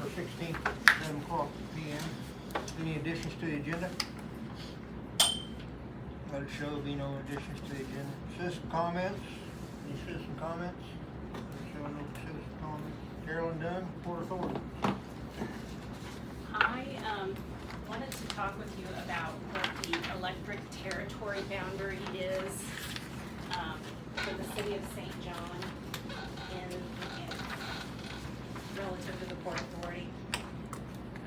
November 16th, 7 o'clock p.m. Any additions to the agenda? Let it show there'll be no additions to the agenda. Citizen comments? Any citizen comments? Let it show no citizen comments. Carolyn Dunn, Port Authority. I wanted to talk with you about what the electric territory boundary is for the city of St. John in relative to the Port Authority.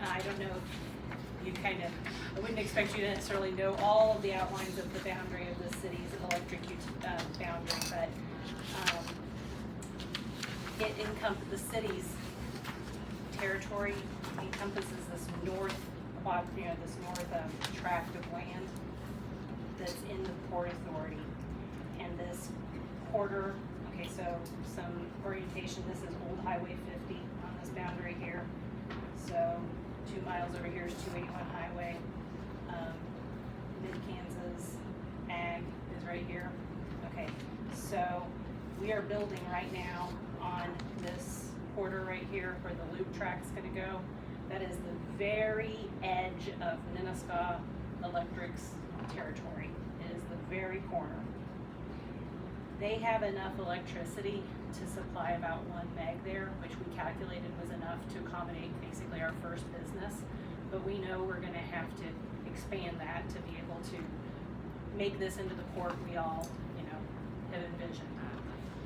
I don't know if you I wouldn't expect you to necessarily know all of the outlines of the boundary of the city's electric boundary, but it encompasses the city's territory encompasses this north tract of land that's in the Port Authority. And this quarter, okay, so some orientation, this is Old Highway 50 on this boundary here. So 2 miles over here is 281 Highway. Mid-Kansas Ag is right here. Okay, so we are building right now on this quarter right here where the loop track's gonna go. That is the very edge of Nenaska Electric's territory. It is the very corner. They have enough electricity to supply about 1 meg there, which we calculated was enough to accommodate basically our first business. But we know we're gonna have to expand that to be able to make this into the port we all, have envisioned.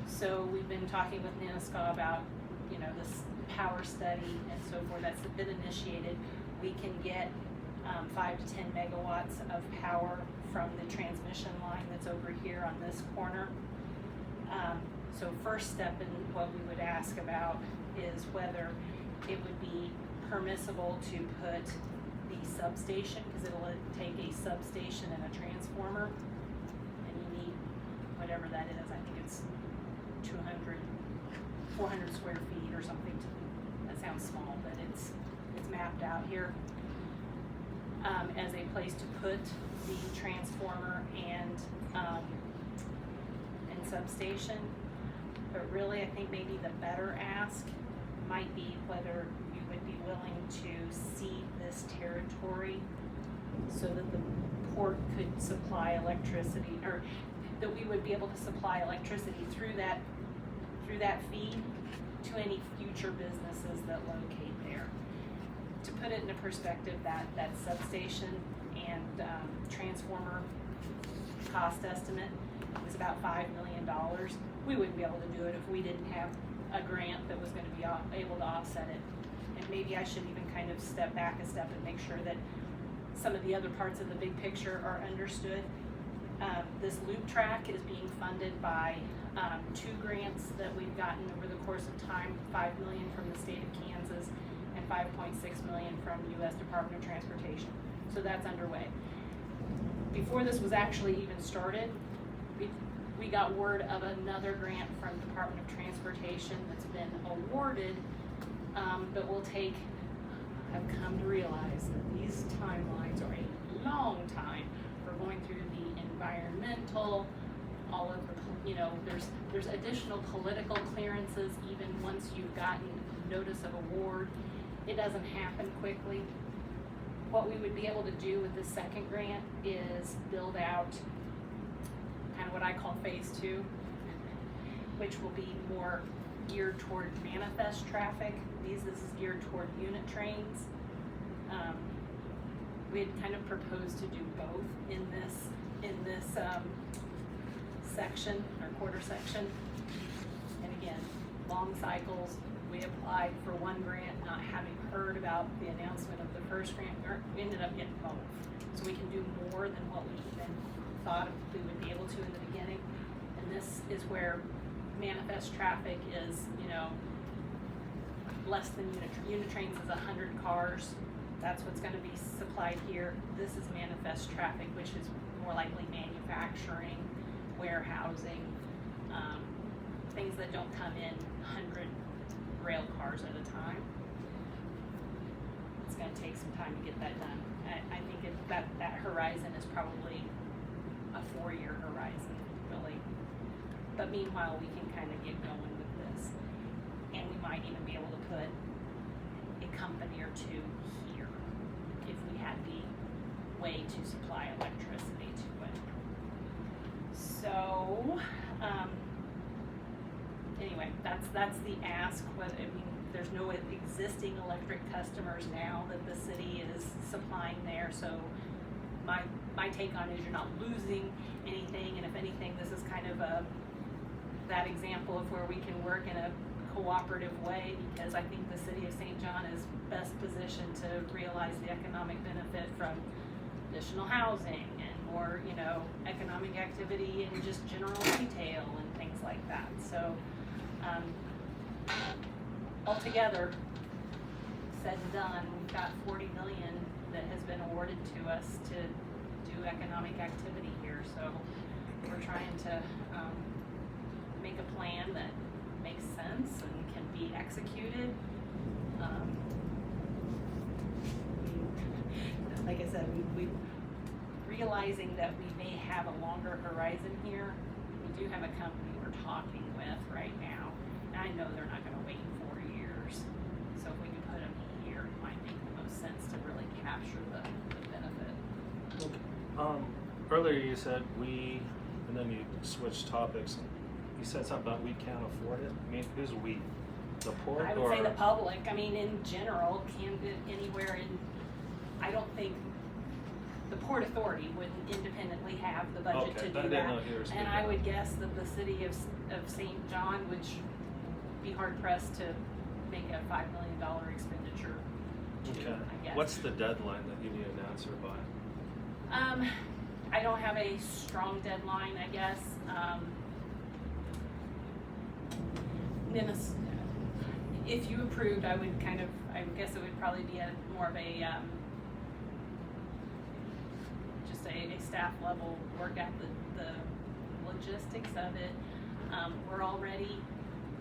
So we've been talking with Nenaska about, this power study and so forth that's been initiated. We can get 5 to 10 megawatts of power from the transmission line that's over here on this corner. So first step in what we would ask about is whether it would be permissible to put the substation, because it'll take a substation and a transformer, and you need whatever that is. I think it's 400 square feet or something. That sounds small, but it's mapped out here as a place to put the transformer and substation. But really, I think maybe the better ask might be whether you would be willing to cede this territory so that the port could supply electricity, or that we would be able to supply electricity through that feed to any future businesses that locate there. To put it into perspective, that substation and transformer cost estimate was about $5 million. We wouldn't be able to do it if we didn't have a grant that was going to be able to offset it. And maybe I should even kind of step back a step and make sure that some of the other parts of the big picture are understood. This loop track is being funded by 2 grants that we've gotten over the course of time, $5 million from the state of Kansas and $5.6 million from U.S. Department of Transportation. So that's underway. Before this was actually even started, we got word of another grant from Department of Transportation that's been awarded, but I've come to realize that these timelines are a long time for going through the environmental, all of the, there's additional political clearances even once you've gotten notice of award. It doesn't happen quickly. What we would be able to do with the second grant is build out kind of what I call phase 2, which will be more geared toward manifest traffic. This is geared toward unit trains. We had kind of proposed to do both in this section, or quarter section. And again, long cycles. We applied for 1 grant, not having heard about the announcement of the first grant. We ended up getting both. So we can do more than what we even thought we would be able to in the beginning. And this is where manifest traffic is, less than unit trains is 100 cars. That's what's going to be supplied here. This is manifest traffic, which is more likely manufacturing, warehousing, things that don't come in 100 rail cars at a time. It's going to take some time to get that done. I think that horizon is probably a 4-year horizon, really. But meanwhile, we can kind of get going with this. And we might even be able to put a to here if we had the way to supply electricity to it. So, anyway, that's the ask. But I mean, there's no existing electric customers now that the city is supplying there. So my take on it is you're not losing anything, and if anything, this is kind of that example of where we can work in a cooperative way, because I think the city of St. John is best positioned to realize the economic benefit from additional housing and more, economic activity and just general retail and things like that. So, altogether, said and done, we've got $40 million that has been awarded to us to do economic activity here. So we're trying to make a plan that makes sense and can be executed. Like I said, we realizing that we may have a longer horizon here. We do have a company we're talking with right now, and I know they're not going to wait 4 years. So if we can put them here, it might make the most sense to really capture the benefit. Earlier you said we, and then you switched topics. You said something about we can't afford it. I mean, who's we? The port, I would say the public. I mean, in general, anywhere in. I don't think the Port Authority would independently have the budget to do that. And I would guess that the city of St. John would be hard pressed to make a $5 million expenditure. Okay. I guess. What's the deadline that you need an answer by? I don't have a strong deadline, I guess. If you approved, I would guess it would probably be more of a, just a staff level work at the logistics of it. We're already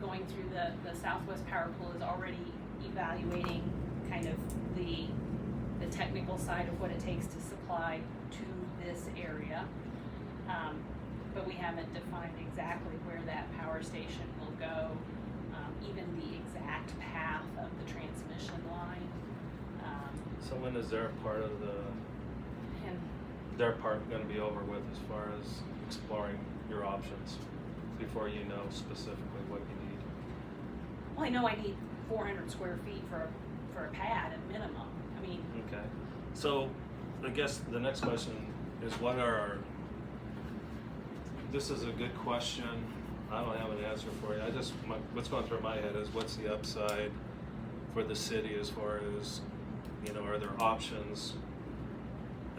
going through the Southwest Power Pool is already evaluating kind of the technical side of what it takes to supply to this area. But we haven't defined exactly where that power station will go, even the exact path of the transmission line. So when is their part of And their part going to be over with as far as exploring your options before you know specifically what you need? well, I know I need 400 square feet for a pad at minimum. I mean, Okay. So I guess the next question is this is a good question. I don't have an answer for you. What's going through my head is what's the upside for the city as far as, are there options?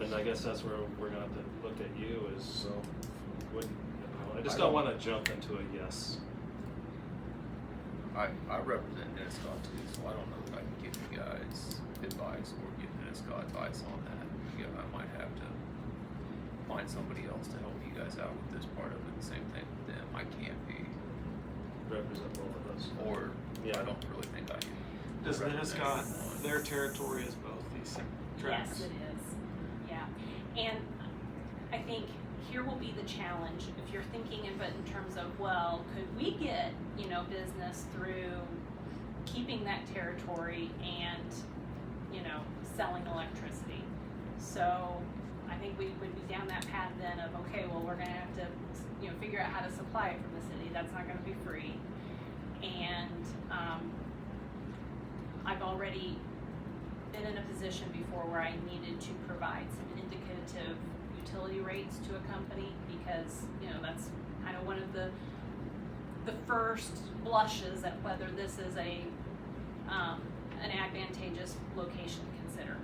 And I guess that's where we're going to have to look at you is, I just don't want to jump into a yes. I represent Nescott too, so I don't know if I can give you guys advice or give Nescott advice on that. I might have to find somebody else to help you guys out with this part of it. The same thing with them. I can't be, Represent both of us. or Yeah. I don't really think I can. Does represent Nescott, one. their territory is both these tracks? yes, it is. Yeah. And I think here will be the challenge. If you're thinking of it in terms of, well, could we get, business through keeping that territory and, selling electricity? So I think we would be down that path then of, okay, well, we're going to have to, figure out how to supply it from the city. That's not going to be free. And I've already been in a position before where I needed to provide some indicative utility rates to a company because, that's kind of one of the first blushes at whether this is an advantageous location to consider.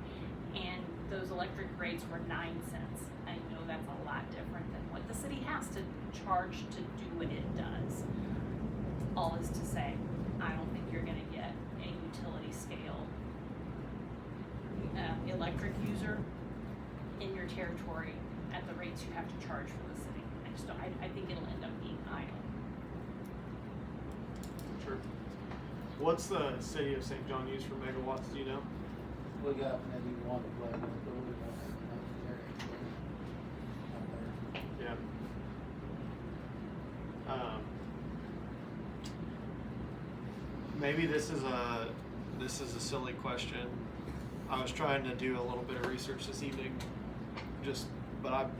And those electric rates were 9 cents. I know that's a lot different than what the city has to charge to do what it does. All is to say, I don't think you're going to get a utility scale electric user in your territory at the rates you have to charge for the city. I think it'll end up being idle. Sure. What's the city of St. John use for megawatts, do you know? We got maybe one to play with, but we don't have enough there. Yeah. Maybe this is this is a silly question. I was trying to do a little bit of research this evening, but I'm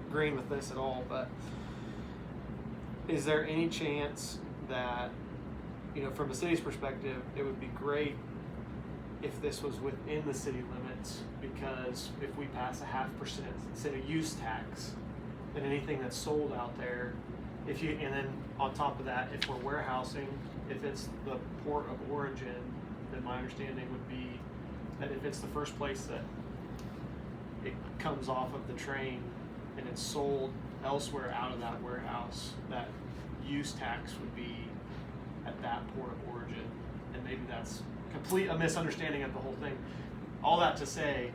agreeing with this at all. But is there any chance that, from a city's perspective, it would be great if this was within the city limits? Because if we pass a 0.5% instead of use tax, then anything that's sold out there, and then on top of that, if we're warehousing, if it's the port of origin, then my understanding would be that if it's the first place that it comes off of the train and it's sold elsewhere out of that warehouse, that use tax would be at that port of origin. And maybe that's a misunderstanding of the whole thing. All that to say,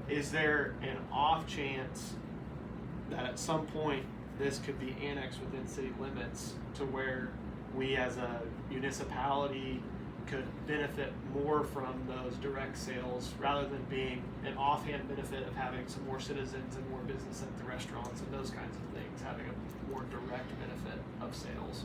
is there an off chance that at some point this could be annexed within city limits to where we as a municipality could benefit more from those direct sales rather than being an offhand benefit of having some more citizens and more business at the restaurants and those kinds of things, having a more direct benefit of sales?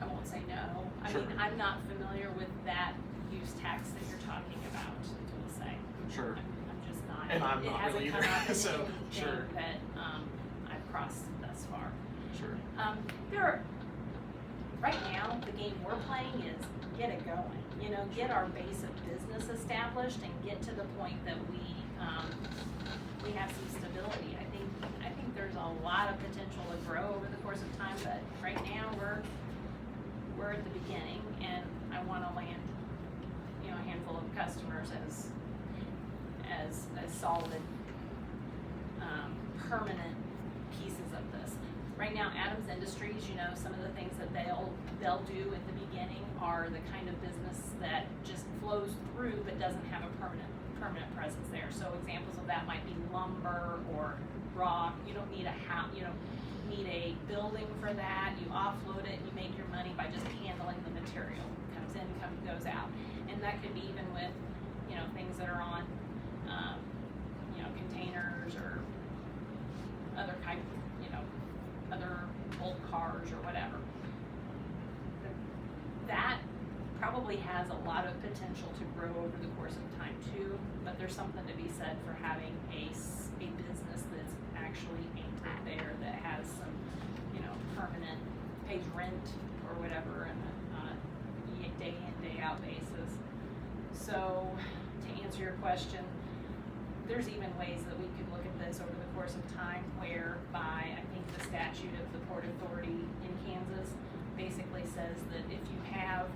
I won't say no. I Sure. mean, I'm not familiar with that use tax that you're talking about, we'll say. Sure. I'm just not. And I'm it not hasn't really come either, up in so, anything sure. that I've crossed thus far. Sure. Right now, the game we're playing is get it going. Get our base of business established and get to the point that we have some stability. I think there's a lot of potential to grow over the course of time, but right now we're at the beginning, and I want to land a handful of customers as solid permanent pieces of this. Right now, Adams Industries, some of the things that they'll do at the beginning are the kind of business that just flows through but doesn't have a permanent presence there. So examples of that might be lumber or rock. You don't need a house, you don't need a building for that. You offload it, you make your money by just handling the material. Comes in, goes out. And that could be even with, things that are on, containers or other other old cars or whatever. That probably has a lot of potential to grow over the course of time too, but there's something to be said for having a business that's actually anchored there, that has some, permanent, pays rent or whatever on a day in, day out basis. So to answer your question, there's even ways that we could look at this over the course of time whereby I think the statute of the Port Authority in Kansas basically says that if you have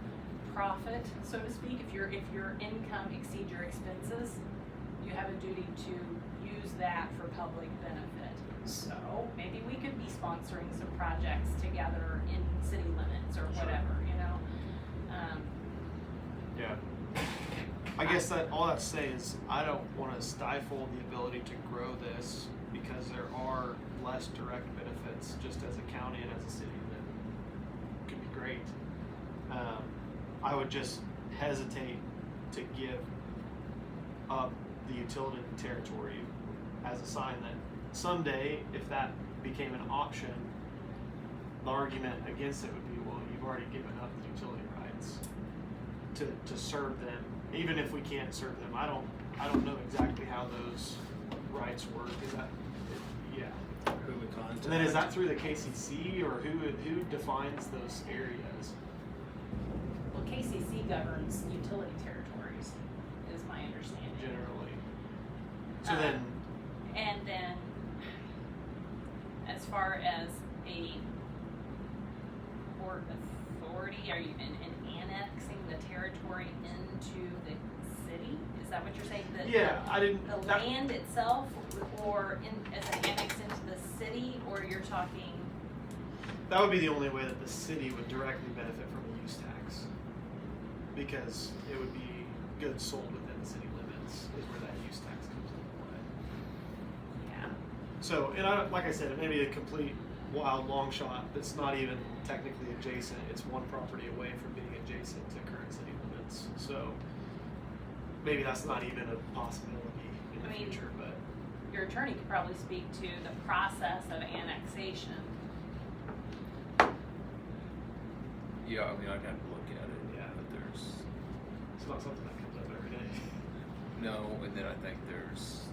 profit, so to speak, if your income exceeds your expenses, you have a duty to use that for public benefit. So maybe we could be sponsoring some projects together in city limits or whatever, Yeah. I guess that all that to say is I don't want to stifle the ability to grow this because there are less direct benefits just as a county and as a city that could be great. I would just hesitate to give up the utility territory as a sign that someday, if that became an option, the argument against it would be, well, you've already given up the utility rights to serve them. Even if we can't serve them, I don't know exactly how those rights work. Is that, yeah. Who would contact? And then is that through the KCC or who defines those areas? Well, KCC governs utility territories, is my understanding. Generally. So then, And then, as far as a port authority, are you in annexing the territory into the city? Is that what you're saying? yeah, I didn't. The land itself, or as an annex into the city, or you're talking? That would be the only way that the city would directly benefit from a use tax, because it would be goods sold within the city limits is where that use tax comes into play. Yeah. So, and like I said, it may be a complete wild long shot that's not even technically adjacent. It's one property away from being adjacent to current city limits. So maybe that's not even a possibility in the future, but Your attorney could probably speak to the process of annexation. Yeah, I mean, I'd have to look at it, Yeah. but there's It's not something that comes up every day. No, and then I think there's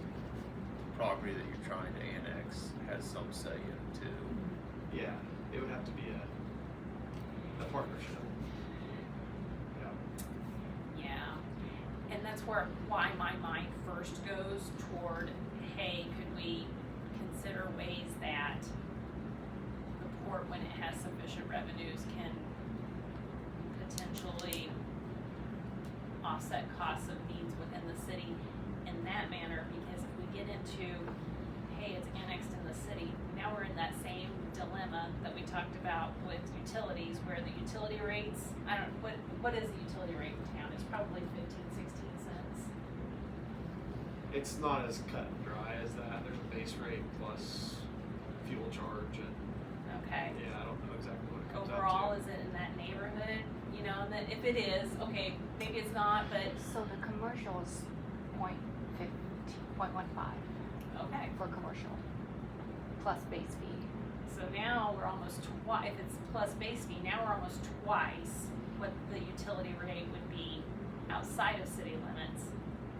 property that you're trying to annex has some say in it too. Yeah, it would have to be a partnership. Yeah. Yeah, and that's why my mind first goes toward, hey, could we consider ways that the port, when it has sufficient revenues, can potentially offset costs of needs within the city in that manner, because if we get into, hey, it's annexed in the city, now we're in that same dilemma that we talked about with utilities, where the utility rates, what is the utility rate in town? It's probably 15-16 cents. It's not as cut and dry as that. There's a base rate plus fuel charge, and Okay. yeah, I don't know exactly what it comes Overall, out is it in that neighborhood? You know, and that if it is, okay, maybe it's not, but So the commercial is 0.15 okay. for commercial, plus base fee. So now we're almost twice, if it's plus base fee, now we're almost twice what the utility rate would be outside of city limits.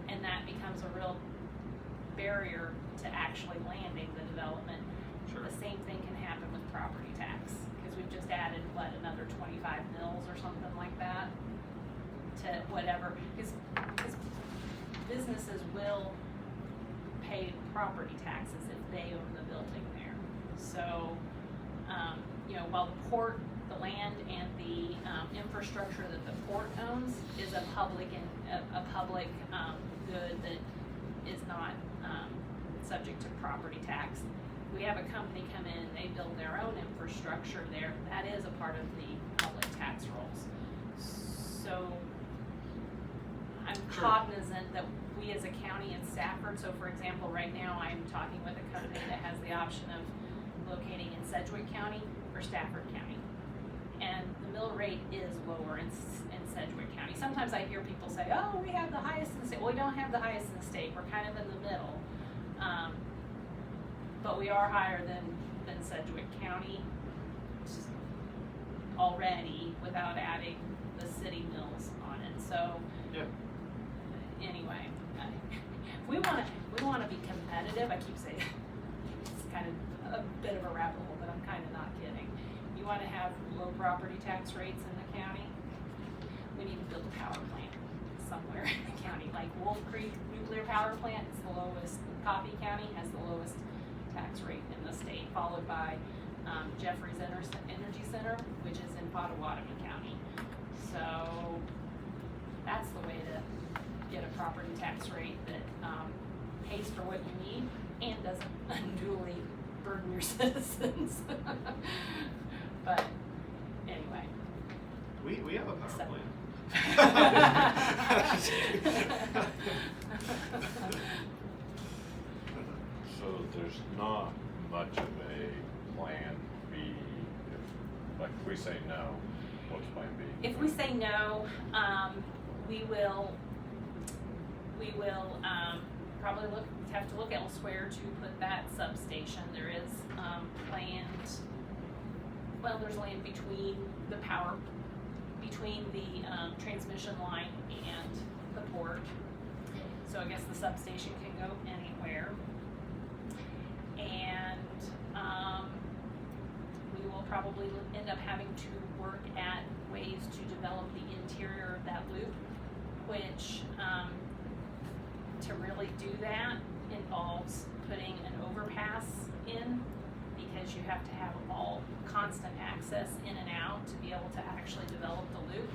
And that becomes a real barrier to actually landing the development. Sure. The same thing can happen with property tax, because we've just added, another 25 mils or something like that to whatever, because businesses will pay property taxes if they own the building there. So, while the port, the land and the infrastructure that the port owns is a public good that is not subject to property tax. We have a company come in, they build their own infrastructure there, that is a part of the public tax rolls. So I'm Sure. cognizant that we as a county in Stafford, so for example, right now I'm talking with a company that has the option of locating in Sedgwick County or Stafford County. And the mill rate is lower in Sedgwick County. Sometimes I hear people say, oh, we have the highest in the state. Well, we don't have the highest in the state, we're kind of in the middle. But we are higher than Sedgwick County already without adding the city mills on it. So Yeah. anyway, we want to be competitive. I keep saying it's kind of a bit of a rabbit hole, but I'm kind of not kidding. You want to have low property tax rates in the county? We need to build a power plant somewhere in the county, like Wolf Creek Nuclear Power Plant is the lowest. Coffee County has the lowest tax rate in the state, followed by Jeffries Energy Center, which is in Pottawatomie County. So that's the way to get a property tax rate that pays for what you need and doesn't unduly burden your citizens. But anyway. We have a power So- plant. So there's not much of a plan B, if we say no, what's plan B? If we say no, we will probably have to look elsewhere to put that substation. There is there's land between the transmission line and the port. So I guess the substation can go anywhere. And we will probably end up having to work at ways to develop the interior of that loop, which to really do that involves putting an overpass in, because you have to have all constant access in and out to be able to actually develop the loop.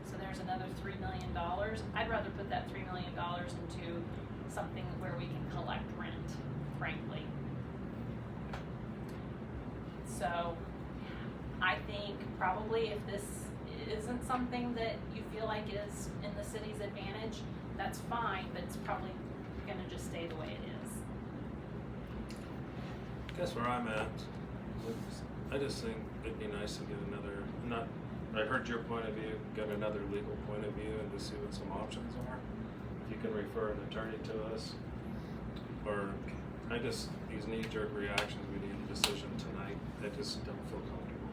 So there's another $3 million. I'd rather put that $3 million into something where we can collect rent, frankly. So I think probably if this isn't something that you feel like is in the city's advantage, that's fine, but it's probably gonna just stay the way it is. Guess where I'm at, I just think it'd be nice to get I heard your point of view, get another legal point of view and to see what some options are. If you can refer an attorney to us, or these knee-jerk reactions, we need a decision tonight. I just don't feel comfortable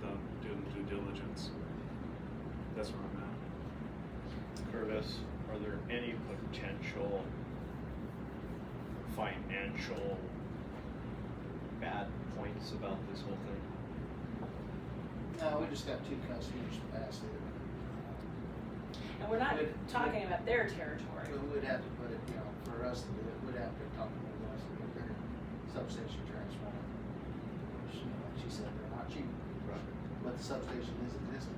with doing due diligence. That's where I'm at. Curtis, are there any potential financial bad points about this whole thing? No, we just got 2 customers pass it. And we're not Would- talking about their territory. We'd have to put it, you know, for us to do it, we'd have to talk to Midwest and get their substation transformer. Which, you know, like she said, they're not cheap, Right. but the substation is existing.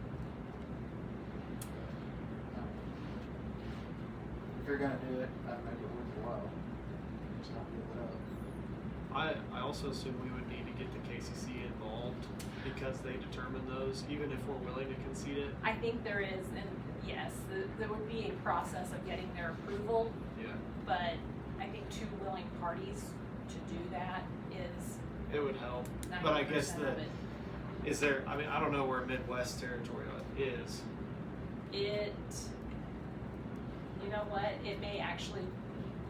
If you're gonna do it, I'd make it worth your while. Just not give it up. I also assume we would need to get the KCC involved because they determine those, even if we're willing to concede it. I think there is, and yes, there would be a process of getting their approval, Yeah. but I think 2 willing parties to do that is It would help, but I guess 90% of it. is there, I mean, I don't know where Midwest territory is. It, you know what, it may actually,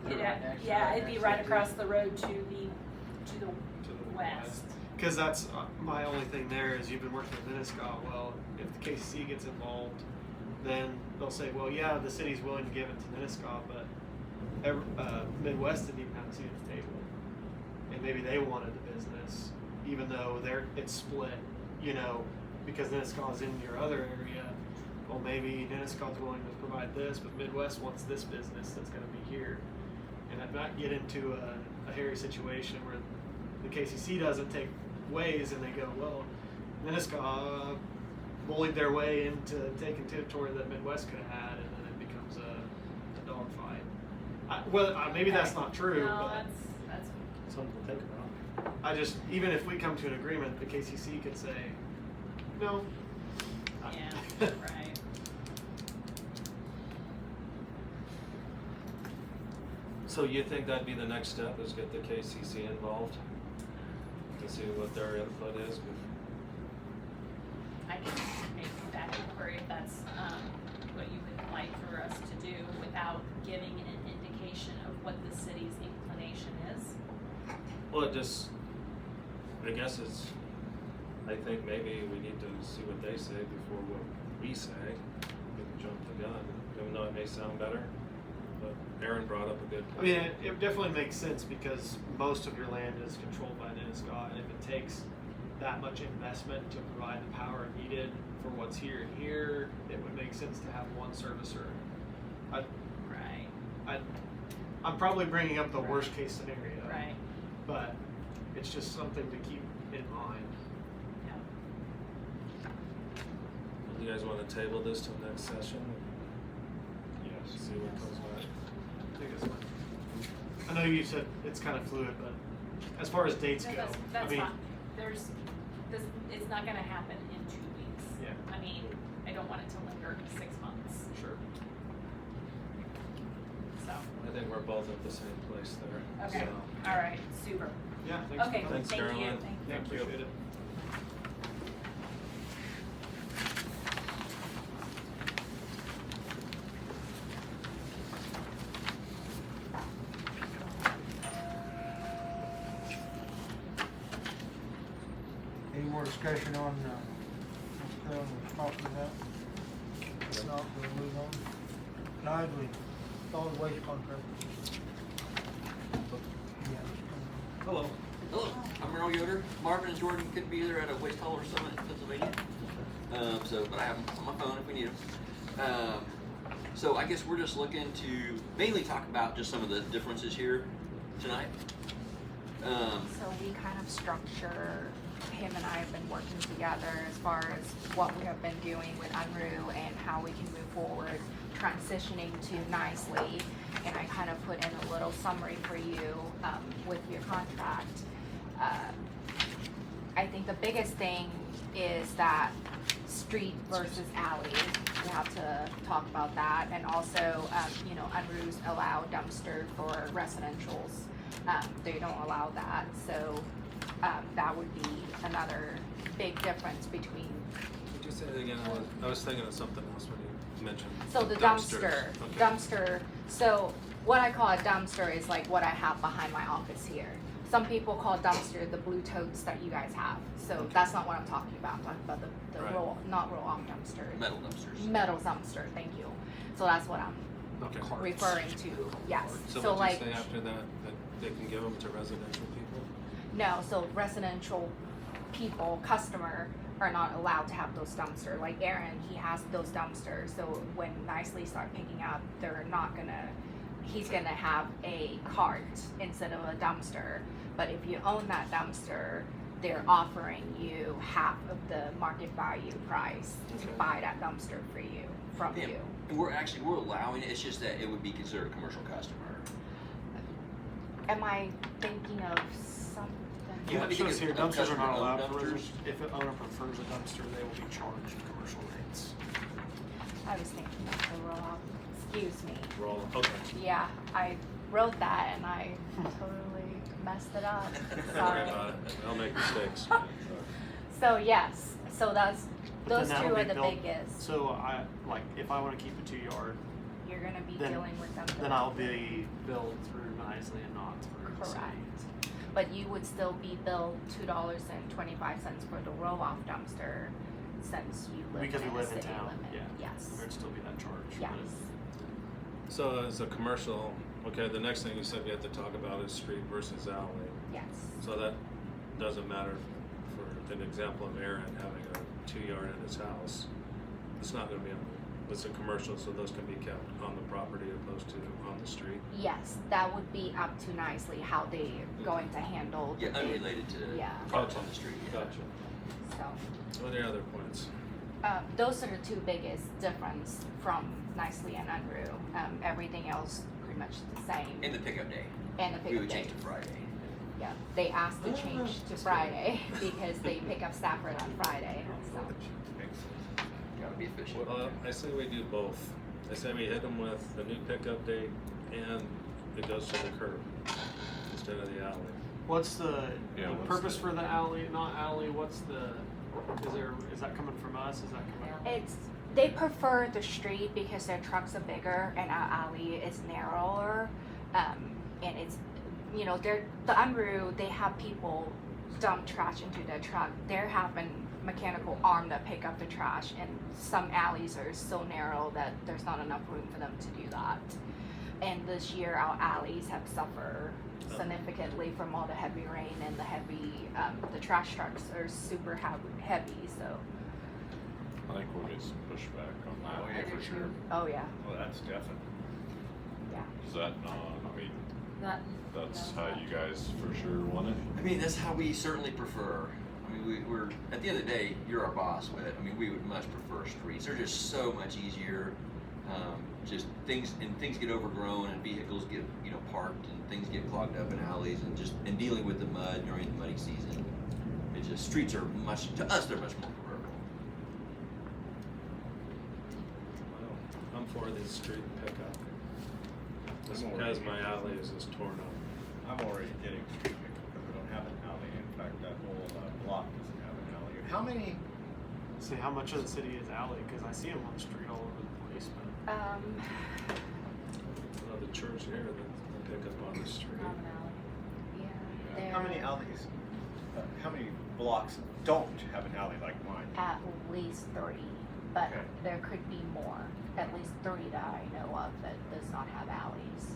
Put it right next to yeah, it, it'd be next right to it. across the road to the To the west. Cause that's, my only thing there is you've been working with Minnescott, well, if the KCC gets involved, then they'll say, well, yeah, the city's willing to give it to Minnescott, but Midwest didn't even have a seat at the table. And maybe they wanted the business, even though it's split, you know, because Minnescot's in your other area. Well, maybe Minnescot's willing to provide this, but Midwest wants this business that's gonna be here. And I'd not get into a hairy situation where the KCC doesn't take ways and they go, well, Minnescott bullied their way into taking territory that Midwest could have had, and then it becomes a dogfight. Maybe that's not true, No, but that's, Something to think about. I just, even if we come to an agreement, the KCC could say, no. yeah, right. So you think that'd be the next step, is get the KCC involved? To see what their input is? I can make that inquiry if that's, what you would like for us to do without giving an indication of what the city's inclination is. Well, it just, I guess I think maybe we need to see what they say before what we say. We can jump the gun, even though it may sound better, but Aaron brought up a good I point. mean, it definitely makes sense because most of your land is controlled by Minnescott, and if it takes that much investment to provide the power needed for what's here and here, it would make sense to have one servicer. Right. I'm probably bringing up the worst case scenario, Right. but it's just something to keep in mind. Do you guys wanna table this till next session? Yes. See what comes back? I think it's fine. I know you said it's kind of fluid, but as far as dates No, go, that's I mean, fine. It's not gonna happen in 2 weeks. Yeah. I mean, I don't want it to linger 6 months, sure. so, I think we're both at the same place there. okay, So, alright, super. Yeah, thanks for Okay, coming. Thanks, thank you, Caroline. thank you. Yeah, appreciate it. Any more discussion on, what Carolyn was talking about? If not, we'll move on. Clyde, solid waste contract. Yeah. Hello, I'm Earl Yoder. Marvin and Jordan couldn't be there at a waste hauler summit in Pennsylvania. But I have them on my phone if we need them. So I guess we're just looking to mainly talk about just some of the differences here tonight. So we kind of structure, him and I have been working together as far as what we have been doing with Unruh and how we can move forward, transitioning to Nicely. And I kind of put in a little summary for you with your contract. I think the biggest thing is that street versus alley. We have to talk about that. And also, Unruh's allow dumpster for residentials. They don't allow that. So that would be another big difference between. Could you say it again? I was thinking of something else when you mentioned. So the dumpsters. dumpster, so what I call a dumpster is like what I have behind my office here. Some people call dumpster the blue totes that you guys have. So Okay. that's not what I'm talking about. I'm talking about the Right. not roll-off dumpster. Metal dumpsters. Metal dumpster, thank you. So that's what I'm Okay. referring to, yes. So So what'd like, you say after that they can give them to residential people? no, so residential people, customer, are not allowed to have those dumpsters. Like Aaron, he has those dumpsters, so when Nicely start picking up, they're not gonna, he's gonna have a cart instead of a dumpster. But if you own that dumpster, they're offering you half of the market value price to Okay. buy that dumpster for you, from Yeah. you. And we're allowing it, it's just that it would be considered a commercial customer. Am I thinking of something? You Yeah, might be it shows thinking here, of dumpsters are not customer-owned allowed for dumpsters. if an owner prefers a dumpster, they will be charged commercial rates. I was thinking of the roll-off, excuse me. Roll. Okay. Yeah, I wrote that and I totally messed it up. Don't worry Sorry. about it. I'll make mistakes. So yes, so that's, But those then two that'll are be the built- biggest. So I, like, if I wanna keep a 2-yard, You're gonna be then- dealing with them. then I'll be billed through Nicely and not through the city. Correct. But you would still be billed $2.25 for the roll-off dumpster since you live Because we in a live in city town, limit. yeah. Yes, There'd still be that charge. but- yes. So as a commercial, okay, the next thing you said we have to talk about is street versus alley. Yes. So that doesn't matter for an example of Aaron having a 2-yard in his house. It's not gonna be on, it's a commercial, so those can be kept on the property opposed to on the street. Yes, that would be up to Nicely how they going to handle. Yeah, the- unrelated to Yeah. parks on the street, yeah. Gotcha. So, What are the other points? those are the two biggest difference from Nicely and Unruh. Everything else pretty much the same. And the pickup day, And the we pickup would change day. to Friday. Yeah, they asked to change to Friday because they pick up Stafford on Friday, so. Gotta be efficient. Well, I say we do both. I say we hit them with the new pickup date and it goes to the curb instead of the alley. What's the Yeah, what's purpose the- for the alley, not alley, what's the, is that coming from us, is that coming? They prefer the street because their trucks are bigger and our alley is narrower. And it's, you know, the Unruh, they have people dump trash into their truck. They're having mechanical arm that pick up the trash, and some alleys are so narrow that there's not enough room for them to do that. And this year our alleys have suffered significantly from all the heavy rain and the heavy, the trash trucks are super heavy, so. I think we'll get some pushback on that. Oh, yeah, for sure. Oh, yeah, Well, that's definite. yeah. Is that not, I mean, That, that's how you guys for sure want it? I mean, that's how we certainly prefer. I mean, we're, at the end of the day, you're our boss, but I mean, we would much prefer streets. They're just so much easier. Just things get overgrown and vehicles get, you know, parked and things get clogged up in alleys and dealing with the mud during the muddy season. It's just, streets are much, to us, they're much more preferable. Well, I'm for the street pickup. Just I'm because already- my alley is just torn up. I'm already getting street pickup because we don't have an alley. In fact, that whole block doesn't have an alley. How many, See, how much of the city is alley, cause I see them on the street all over the place, but. Well, the church here, they pick up on the street. Yeah. How many they're alleys, how many blocks don't have an alley like mine? At least 3, but Okay. there could be more. At least 3 that I know of that does not have alleys.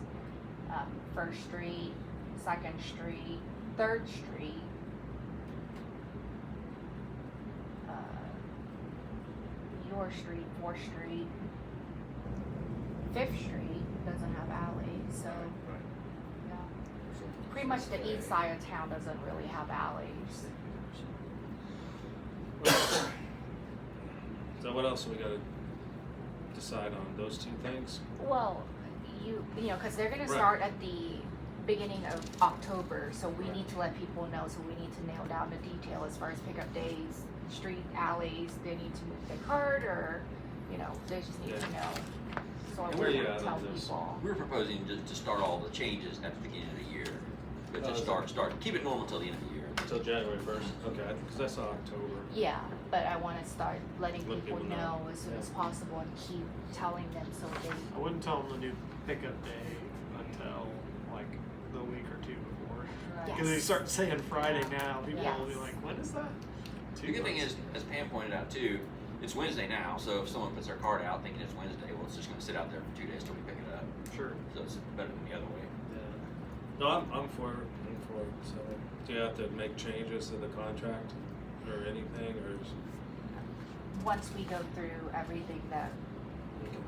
First Street, Second Street, Third Street. Your Street, 4th Street, 5th Street doesn't have alleys, so yeah. Pretty much the east side of town doesn't really have alleys. So what else we gotta decide on? Those two things? Well, you know, because they're gonna Right. start at the beginning of October, so we need to let people know, so we need to nail down the detail as far as pickup days, street alleys, they need to move their cart, or, you know, they just need to know. So I And where want you to at tell on this? people. We're proposing to start all the changes at the beginning of the year. But Oh, just is it? start, keep it normal till the end of the year. Until January 1st? Okay, because I saw October. Yeah, but I wanna start letting Let people people know know. as soon Yeah. as possible and keep telling them so they, I wouldn't tell them to do pickup day until like the week or 2 before. Yes. Because they start saying Friday now, people will be Yes. like, when is that? The good thing is, as Pam pointed out too, it's Wednesday now, so if someone puts their card out thinking it's Wednesday, well, it's just gonna sit out there for 2 days till we pick it up. Sure. So it's better than the other way. Yeah. No, I'm for it. So, do you have to make changes to the contract or anything, or is, Once we go through everything that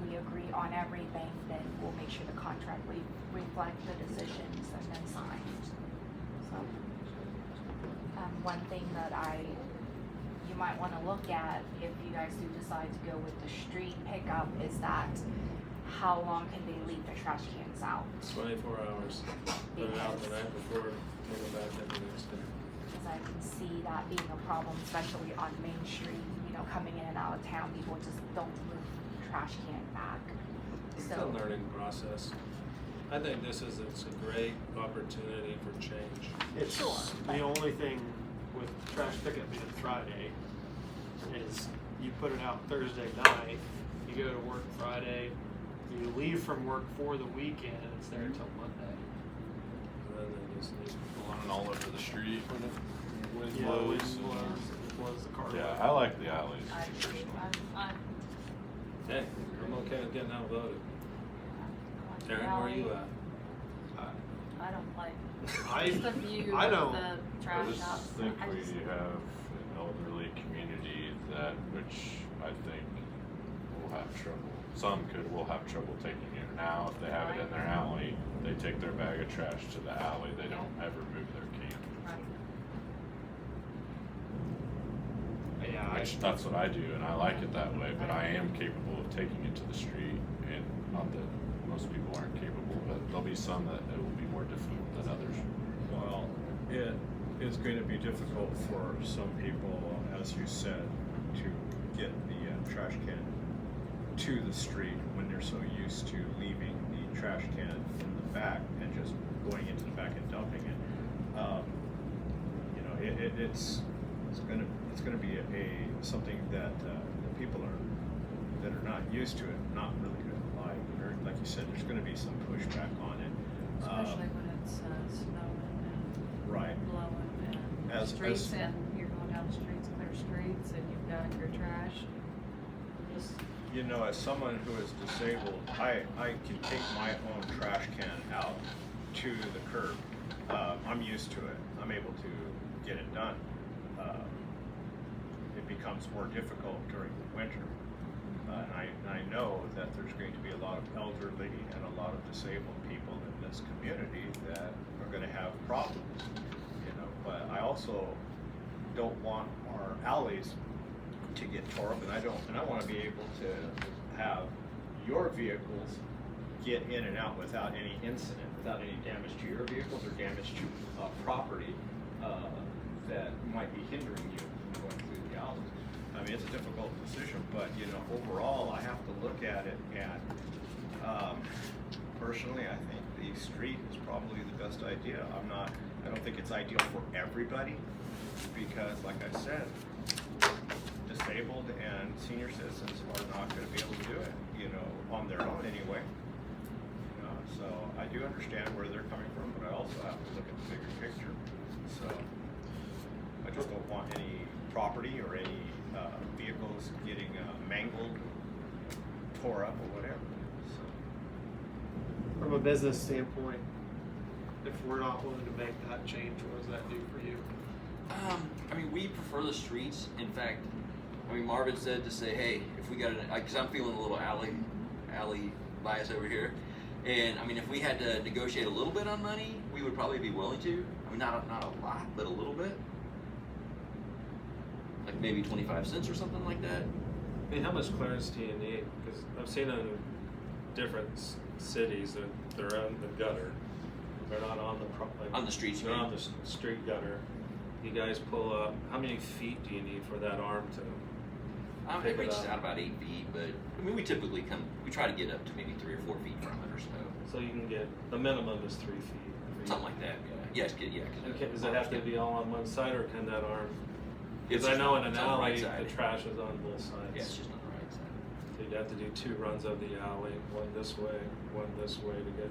we agree on everything, then we'll make sure the contract reflect the decisions and then sign. So, one thing that you might wanna look at if you guys do decide to go with the street pickup is that how long can they leave the trash cans out? 24 hours? Put it out the night before, take it back every next day. Because I can see that being a problem, especially on Main Street, coming in and out of town, people just don't move the trash can back. It's a So, learning process. I think it's a great opportunity for change. It's Sure, the but- only thing with trash pickup being Friday is you put it out Thursday night, you go to work Friday, you leave from work for the weekend, and it's there until Monday. And then they just need Running all over the street when it wind Yeah, blows. wind blows the car. Yeah, I like the alleys I, personally. Hey, I'm okay with getting outvoted. Karen, where are you at? I don't like I, the view I of don't. the I trash just outside. think I we just- have an elderly community which I think will have trouble. Some will have trouble taking it now. If they have it in their alley, they take their bag of trash to the alley. They don't ever move their can. Right. Yeah, That's what I do, and I like it that way. But I am capable of taking it to the street, and not that most people aren't capable, but there'll be some that it will be more difficult than others. Well, it is going to be difficult for some people, as you said, to get the trash can to the street when they're so used to leaving the trash can in the back and just going into the back and dumping it. It's gonna be something that the people that are not used to it, not really gonna like. Or, like you said, there's gonna be some pushback on it. Especially when it's snowing Right. and blowing and As- streets as- and you're going down the streets, clear streets, and you've got your trash. Just, As someone who is disabled, I can take my own trash can out to the curb. I'm used to it. I'm able to get it done. It becomes more difficult during the winter. And I know that there's going to be a lot of elderly and a lot of disabled people in this community that are going to have problems. But I also don't want our alleys to get tore up, and I want to be able to have your vehicles get in and out without any incident, without any damage to your vehicles or damage to property that might be hindering you from going through the alleys. I mean, it's a difficult decision, but overall, I have to look at it, and personally, I think the street is probably the best idea. I don't think it's ideal for everybody, because like I said, disabled and senior citizens are not going to be able to do it, on their own anyway. So I do understand where they're coming from, but I also have to look at the bigger picture. So I just don't want any property or any vehicles getting mangled, tore up, or whatever. So. from a business standpoint, if we're not willing to make that change, what does that do for you? I mean, we prefer the streets. In fact, Marvin said to say, hey, if we got because I'm feeling a little alley bias over here. And I mean, if we had to negotiate a little bit on money, we would probably be willing to. I mean, not a lot, but a little bit. Like maybe 25 cents or something like that. I mean, how much clearance do you need? Because I've seen in different cities that they're on the gutter. They're not on the On the street. They're on the street gutter. You guys pull up. How many feet do you need for that arm to? It reaches out about 8 feet, but I mean, we typically we try to get up to maybe 3 or 4 feet from it or so. So you can get, the minimum is 3 feet. Something like that, yeah. Yes, yeah. Okay, does it have to be all on one side, or can that arm? It's Because I know in an it's on the right alley, side. the trash is on both sides. Yeah, it's just on the right side. So you'd have to do 2 runs of the alley, one this way to get,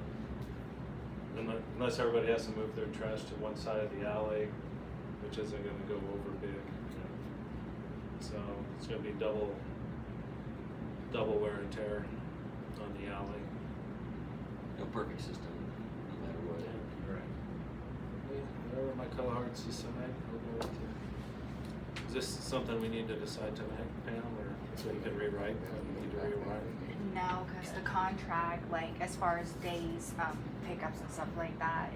unless everybody has to move their trash to one side of the alley, which isn't gonna go over big. So it's gonna be double double wear and tear on the alley. No perfect system, no matter what. Right. Whatever my cohorts decide, we'll go with it. Is this something we need to decide tonight, Pam, or so you can rewrite what you need to rewrite? No, because the contract, like as far as days, pickups and stuff like that,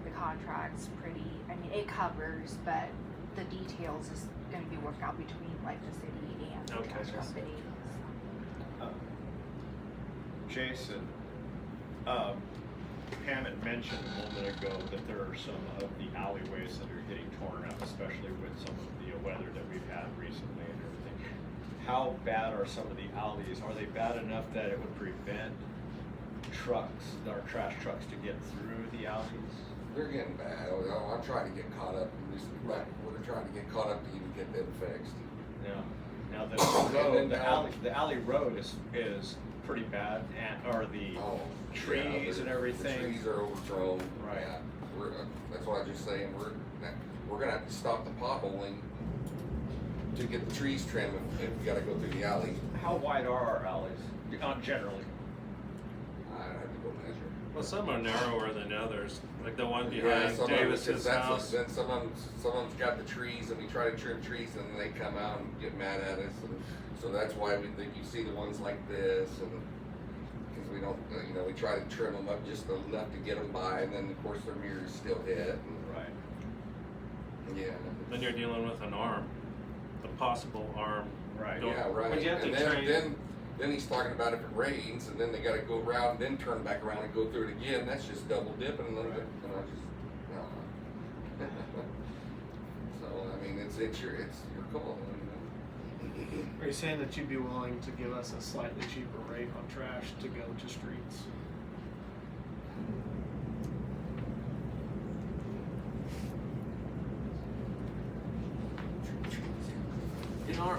the contract's pretty. I mean, it covers, but the details is going to be worked out between like the city and the Okay. trash company. Jason, Pam had mentioned a moment ago that there are some of the alleyways that are getting torn up, especially with some of the weather that we've had recently and everything. How bad are some of the alleys? Are they bad enough that it would prevent trucks, our trash trucks, to get through the alleys? They're getting bad. I'm trying to get caught up in this, Right. we're trying to get caught up to even get them fixed. Yeah. Now the And then, road, the alley road is pretty bad, and or the Oh, trees yeah, and everything. The trees are overgrown. Right. Yeah, that's what I was just saying. We're gonna have to stop the potholing to get the trees trimmed if we gotta go through the alley. How wide are our alleys? Generally. I have to go measure. Well, some are narrower than others, like the one Yeah, behind some of them, Davis's because that's house. then some of them's got the trees, and we try to trim trees, and then they come out and get mad at us, and so that's why we think you see the ones like this, and because we don't, we try to trim them up just enough to get them by, and then of course their mirrors still hit, and Right. yeah. Then you're dealing with an arm, a possible arm. Right. Don't- Yeah, right. But you have to And train. then he's talking about if it rains, and then they gotta go around, then turn back around and go through it again. That's just double dipping a little bit. And I just, no. So I mean, it's your call. Are you saying that you'd be willing to give us a slightly cheaper rate on trash to go to streets?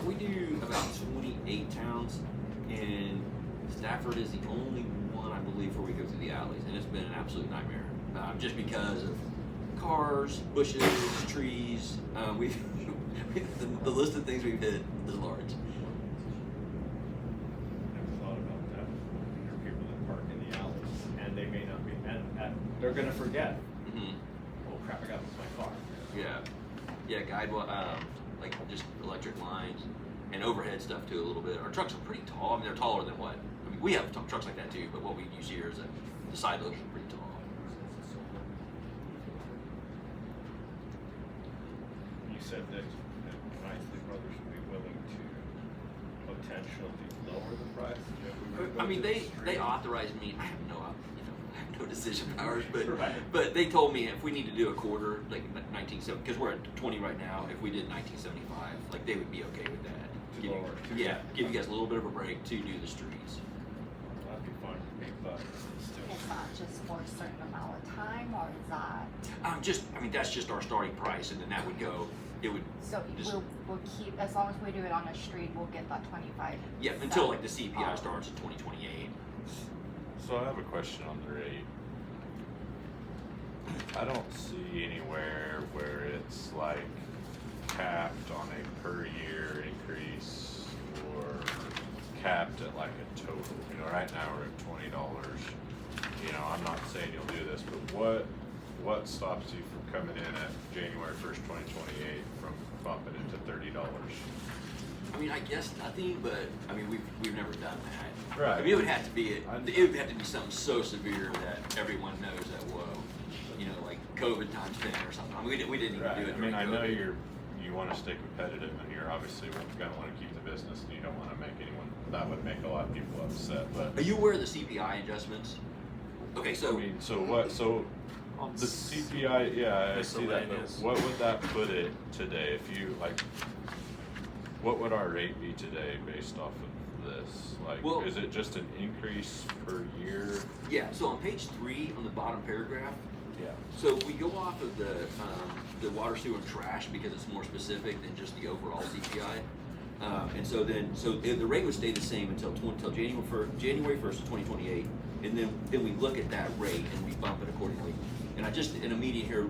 We do about 28 towns, and Stafford is the only one, I believe, where we go through the alleys, and it's been an absolute nightmare. Just because of cars, bushes, trees. We've the list of things we've hit is large. Never thought about that. There are people that park in the alleys, and they may not be, and they're gonna forget. Mm-hmm. Oh crap! I got to my car. Yeah, guide like just electric lines and overhead stuff too a little bit. Our trucks are pretty tall. I mean, they're taller than what? I mean, we have trucks like that too, but what we use here is the side loaders are pretty tall. You said that Knightly Brothers would be willing to potentially lower the price. if we were to go I mean, to the they street? authorized me. I have no decision powers, but Right. but they told me if we need to do a quarter, like 1970, because we're at 20 right now. If we did 1975, like they would be okay with that. To Give you- lower. yeah, give you guys a little bit of a break to do the streets. That'd be fine for me, but still. It's not just for a certain amount of time, or is that, I mean, that's just our starting price, and then that would go. It would so Just- we'll keep, as long as we do it on the street, we'll get that 25. yeah until like the CPI Oh. starts in 2028. So I have a question on the rate. I don't see anywhere where it's like capped on a per year increase or capped at like a total. Right now we're at $20. I'm not saying you'll do this, but what stops you from coming in at January 1st, 2028 from bumping it to $30? I mean, I guess nothing, but I mean, we've never done that. Right. I mean, it would have to be something so severe that everyone knows that whoa, like COVID times 10 or something. I mean, we didn't even Right. do it. I mean, during I know COVID. you want to stay competitive, and you're obviously going to want to keep the business, and you don't want to make anyone. That would make a lot of people upset. But Are you aware of the CPI adjustments? Okay, so I mean, so what? So the CPI, yeah, I see that. But Miscellaneous. what would that put it today? If you like, what would our rate be today based off of this? Like, Well- is it just an increase per year? yeah, so on page 3 on the bottom paragraph. Yeah. So we go off of the water, sewer, and trash because it's more specific than just the overall CPI. And so the rate would stay the same until January 1st of 2028, and then we look at that rate and we bump it accordingly. And I just in a meeting here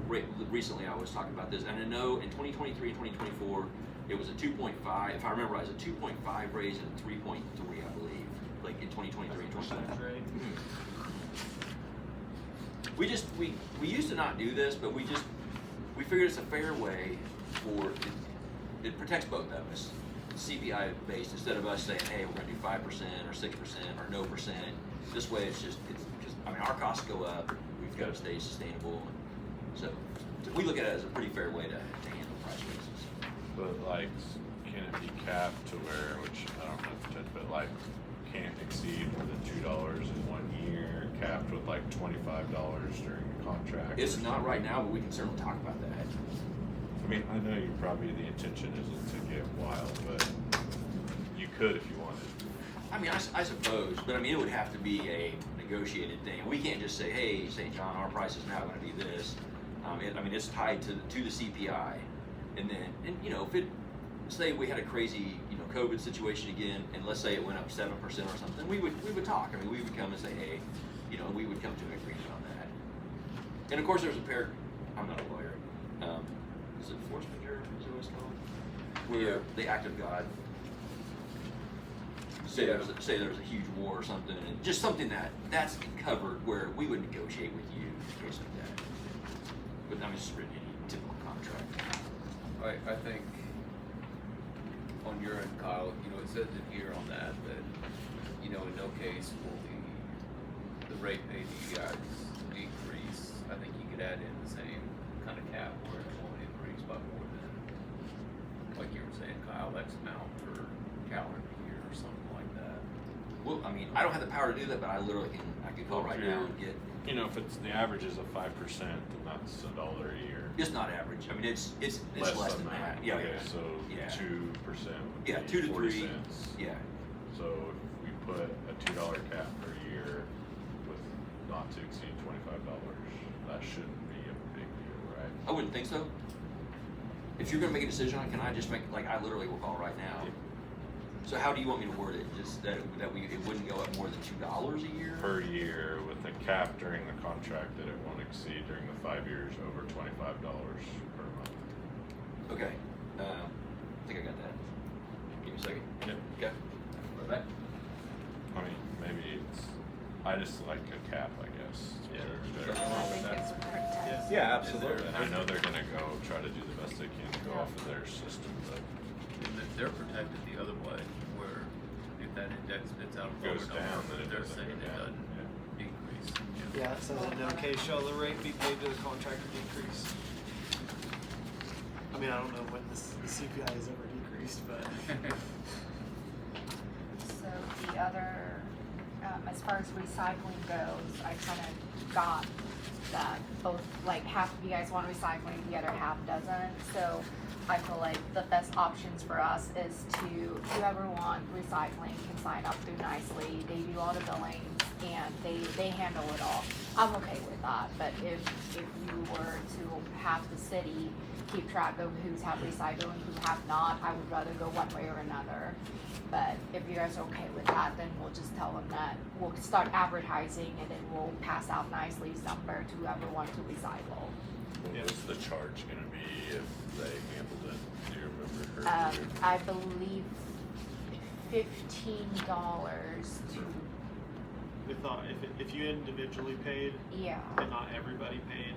recently I was talking about this, and I know in 2023 and 2024 it was a 2.5. If I remember, right, it was a 2.5 raise and a 3.3, I believe. like in 2023 and That's a 2024. percentage rate. We used to not do this, but we figured it's a fair way for, it protects both of us. CPI based, instead of us saying, hey, we're gonna do 5% or 6% or no percent. This way it's just, I mean, our costs go up, we've gotta stay sustainable. So we look at it as a pretty fair way to handle price raises. But like, can it be capped to where, which I don't know if it, but like, can't exceed more than $2 in 1 year, capped with like $25 during the contract? It's or not something? right now, but we can certainly talk about that. I mean, I know you probably, the intention isn't to get wild, but you could if you wanted. I mean, I suppose, but I mean, it would have to be a negotiated thing. We can't just say, hey, St. John, our price is now gonna be this. I mean, it's tied to the CPI. And then, you know, if it, say we had a crazy, you know, COVID situation again, and let's say it went up 7% or something, we would talk. I mean, we would come and say, hey, you know, we would come to an agreement on that. And of course, there's I'm not a lawyer. Is it force majeure, is it what it's called? Where the act of God. Say there was a huge war or something, and just something that's covered where we would negotiate with you in a case like that. But that was just written in any typical contract. I think on your end, Kyle, you know, it says it here on that, you know, in no case will the rate paid to you guys decrease. I think you could add in the same kind of cap where it won't increase by more than, like you were saying, Kyle, X amount per calendar year or something like that. Well, I mean, I don't have the power to do that, but I could go right now and get. You know, if it's the average is of 5%, then that's $1 a year. It's not average. I mean, it's less than that. Yeah, Okay, yeah. so Yeah. 2% would Yeah, be 2 to 40 3. cents. Yeah. So if we put a $2 cap per year with not to exceed $25, that shouldn't be a big deal, right? I wouldn't think so. If you're gonna make a decision on it, can I just make, like, I literally will call right now. So how do you want me to word it? Just that it wouldn't go up more than $2 a year? Per year with a cap during the contract that it won't exceed during the 5 years over $25 per month. Okay. I think I got that. Give me a second. Yep. Okay. Right back. I mean, maybe I just like a cap, I guess. Yeah. I think it's protect. Yeah, absolutely. I know they're gonna go try to do the best they can to go off of their system, but They're protected the other way, where if that index spits out a lower goes number, down, then it they're doesn't saying go it down. doesn't decrease. Yeah, it says in no case shall the rate be paid to the contractor decrease. I mean, I don't know when the CPI has ever decreased, but. So the other, as far as recycling goes, I kind of got that both, like half of you guys want recycling, the other half doesn't. So I feel like the best options for us is to, whoever want recycling can sign up through Nicely. They do all the billings and they handle it all. I'm okay with that, but if you were to have the city keep track of who's have recycling and who have not, I would rather go one way or another. But if you guys are okay with that, then we'll just tell them that we'll start advertising and then we'll pass out Nicely's number to whoever wants to recycle. what was the charge gonna be if they handled it? Do you remember? I believe $15 to, We thought if you individually paid yeah, and not everybody paid,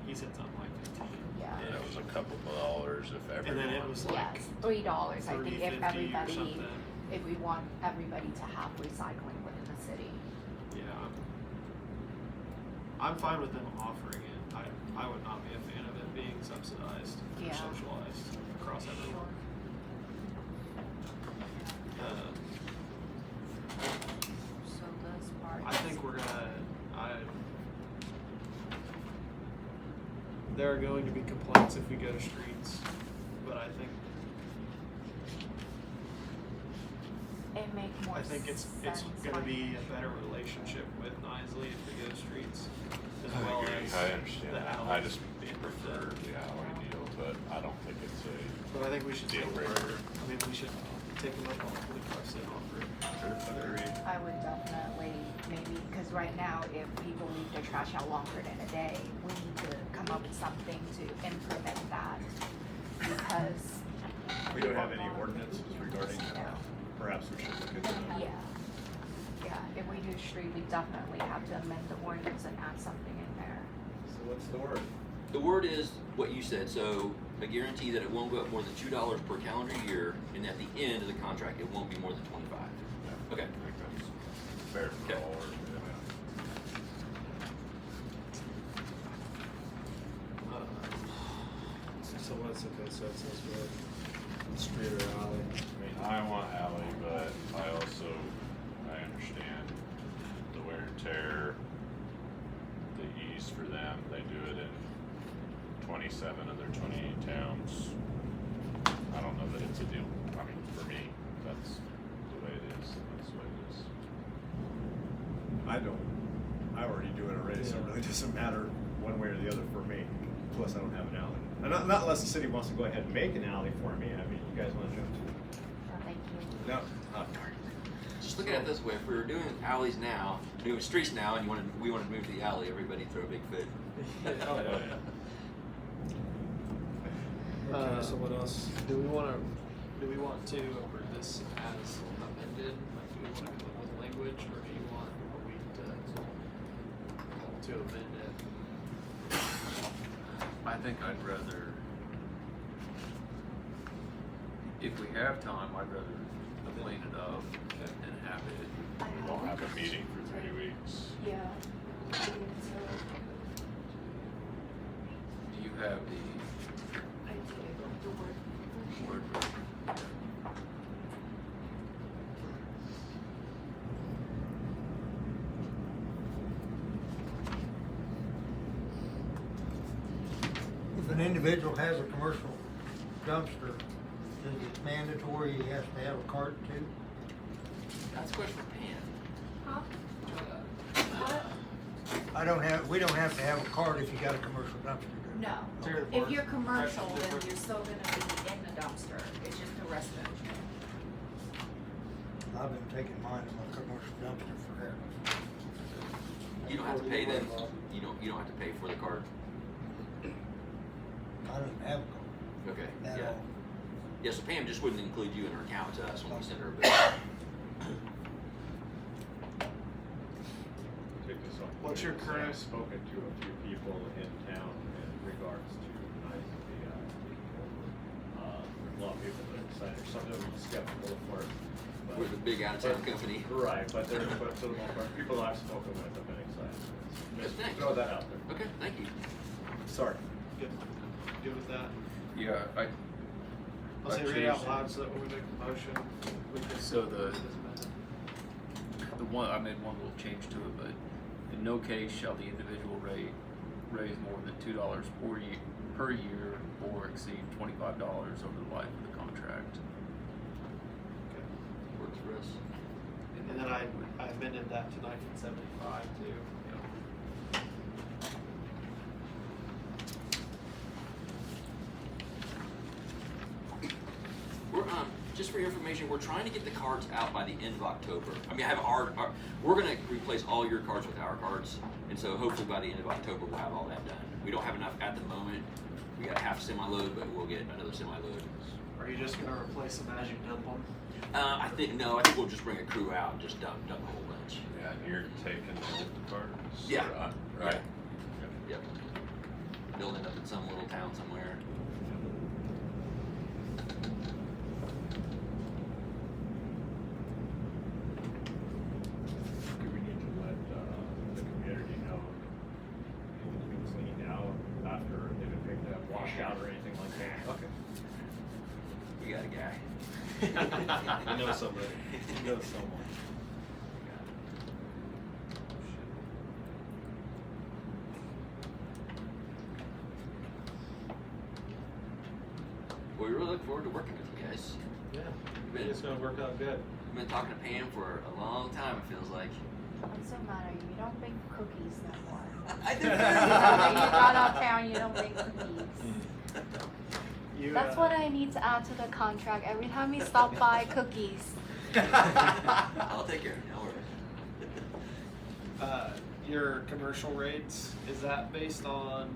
he said something like 15. yeah. And it was a couple of dollars if And everyone. then it was like Yes, $3, I think, if $3.50 or everybody, something. if we want everybody to have recycling within the city. Yeah. I'm fine with them offering it. I would not be a fan of it being subsidized or Yeah. socialized across everyone. So this part. I think we're gonna. There are going to be complaints if we go to streets, but I think It make more it's sense. gonna be a better relationship with Nisley if we go to streets, as I well agree. as I understand the that. alley I just being prefer protected. the alley deal, but I don't think it's a. But I think we should Deal take breaker. I mean, we should take them up on the 25% offer. Agreed. I would definitely, maybe, because right now, if people leave their trash out longer than a day, we need to come up with something to implement that. Because. We don't have any ordinances regarding No. that. Perhaps we should look at that. Yeah, Yeah, if we do street, we definitely have to amend the ordinance and add something in there. So what's the word? The word is what you said, so a guarantee that it won't go up more than $2 per calendar year, and at the end of the contract, it won't be more than 25. Okay. I think that's fair for Okay. all. So what's the consensus with street or alley? I mean, I want alley, but I understand the wear and tear, the ease for them. They do it in 27 of their 28 towns. I don't know that it's a deal. I mean, for me, that's the way it is. That's the way it is. I already do it already, so it really doesn't matter one way or the other for me. Plus, I don't have an alley. And not unless the city wants to go ahead and make an alley for me. I mean, you guys want to jump to? Oh, thank you. No. Just look at it this way: if we were doing alleys now, doing streets now, and we wanted to move to the alley, everybody throw a big fit. Okay, so what else? Do we want to approve this as amended? Like, do we want to come up with language, or do you want a week to amend it? I think I'd rather, if we have time, I'd rather clean it up and have it. We won't have a meeting for 3 weeks. Yeah. Do you have the I do, the word. word? If an individual has a commercial dumpster, is it mandatory he has to have a cart too? That's a question for Pam. Huh? We don't have to have a cart if you got a commercial dumpster, do we? No. Terry If Park, you're commercial, that's then different. you're still gonna be in the dumpster. It's just a residential. I've been taking mine in my commercial dumpster forever. You don't have to pay then. You don't have to pay for the card. I don't even have a cart Okay. at Yeah. all. Yeah. So Pam just wouldn't include you in her account to us when we send her a bill. Take this off. What's your current- I've spoken to a few people in town in regards to denying the a lot of people that are excited. Some of them are skeptical, of course. but- We're the big out-of-town company. Right, but for the most part, people I've spoken with have been excited. Just Thanks. throw that out there. Okay. Thank you. Sorry. Good with that? Yeah, I'll say read it out loud so that when we make the motion, we can. So the- it doesn't matter. The one, I made one little change to it, but in no case shall the individual rate raise more than $2 per year or exceed $25 over the life of the contract. Works for us. And then I amended that to 1975 too. We're just for your information, we're trying to get the cards out by the end of October. I mean, I have we're gonna replace all your cards with our cards, and so hopefully by the end of October we'll have all that done. We don't have enough at the moment. We got a half semi-load, but we'll get another semi-load. Are you just gonna replace them as you dump them? I think we'll just bring a crew out and just dump a whole bunch. Yeah, and you're taking the cards? Yeah. Right. Yep. They'll end up in some little town somewhere. Do we need to let the community know it's been cleaned out after they've been picked up, washed out or anything like that? Okay. We got a guy. I know somebody. You know someone. We really look forward to working with you guys. Yeah. We've been, It's gonna work out good. we've been talking to Pam for a long time, it feels like. What's the matter? You don't bake cookies no more. I You got uptown, you don't bake cookies. You, That's what I need to add to the contract. Every time we stop by, cookies. I'll take care of it, don't worry. Your commercial rates, is that based on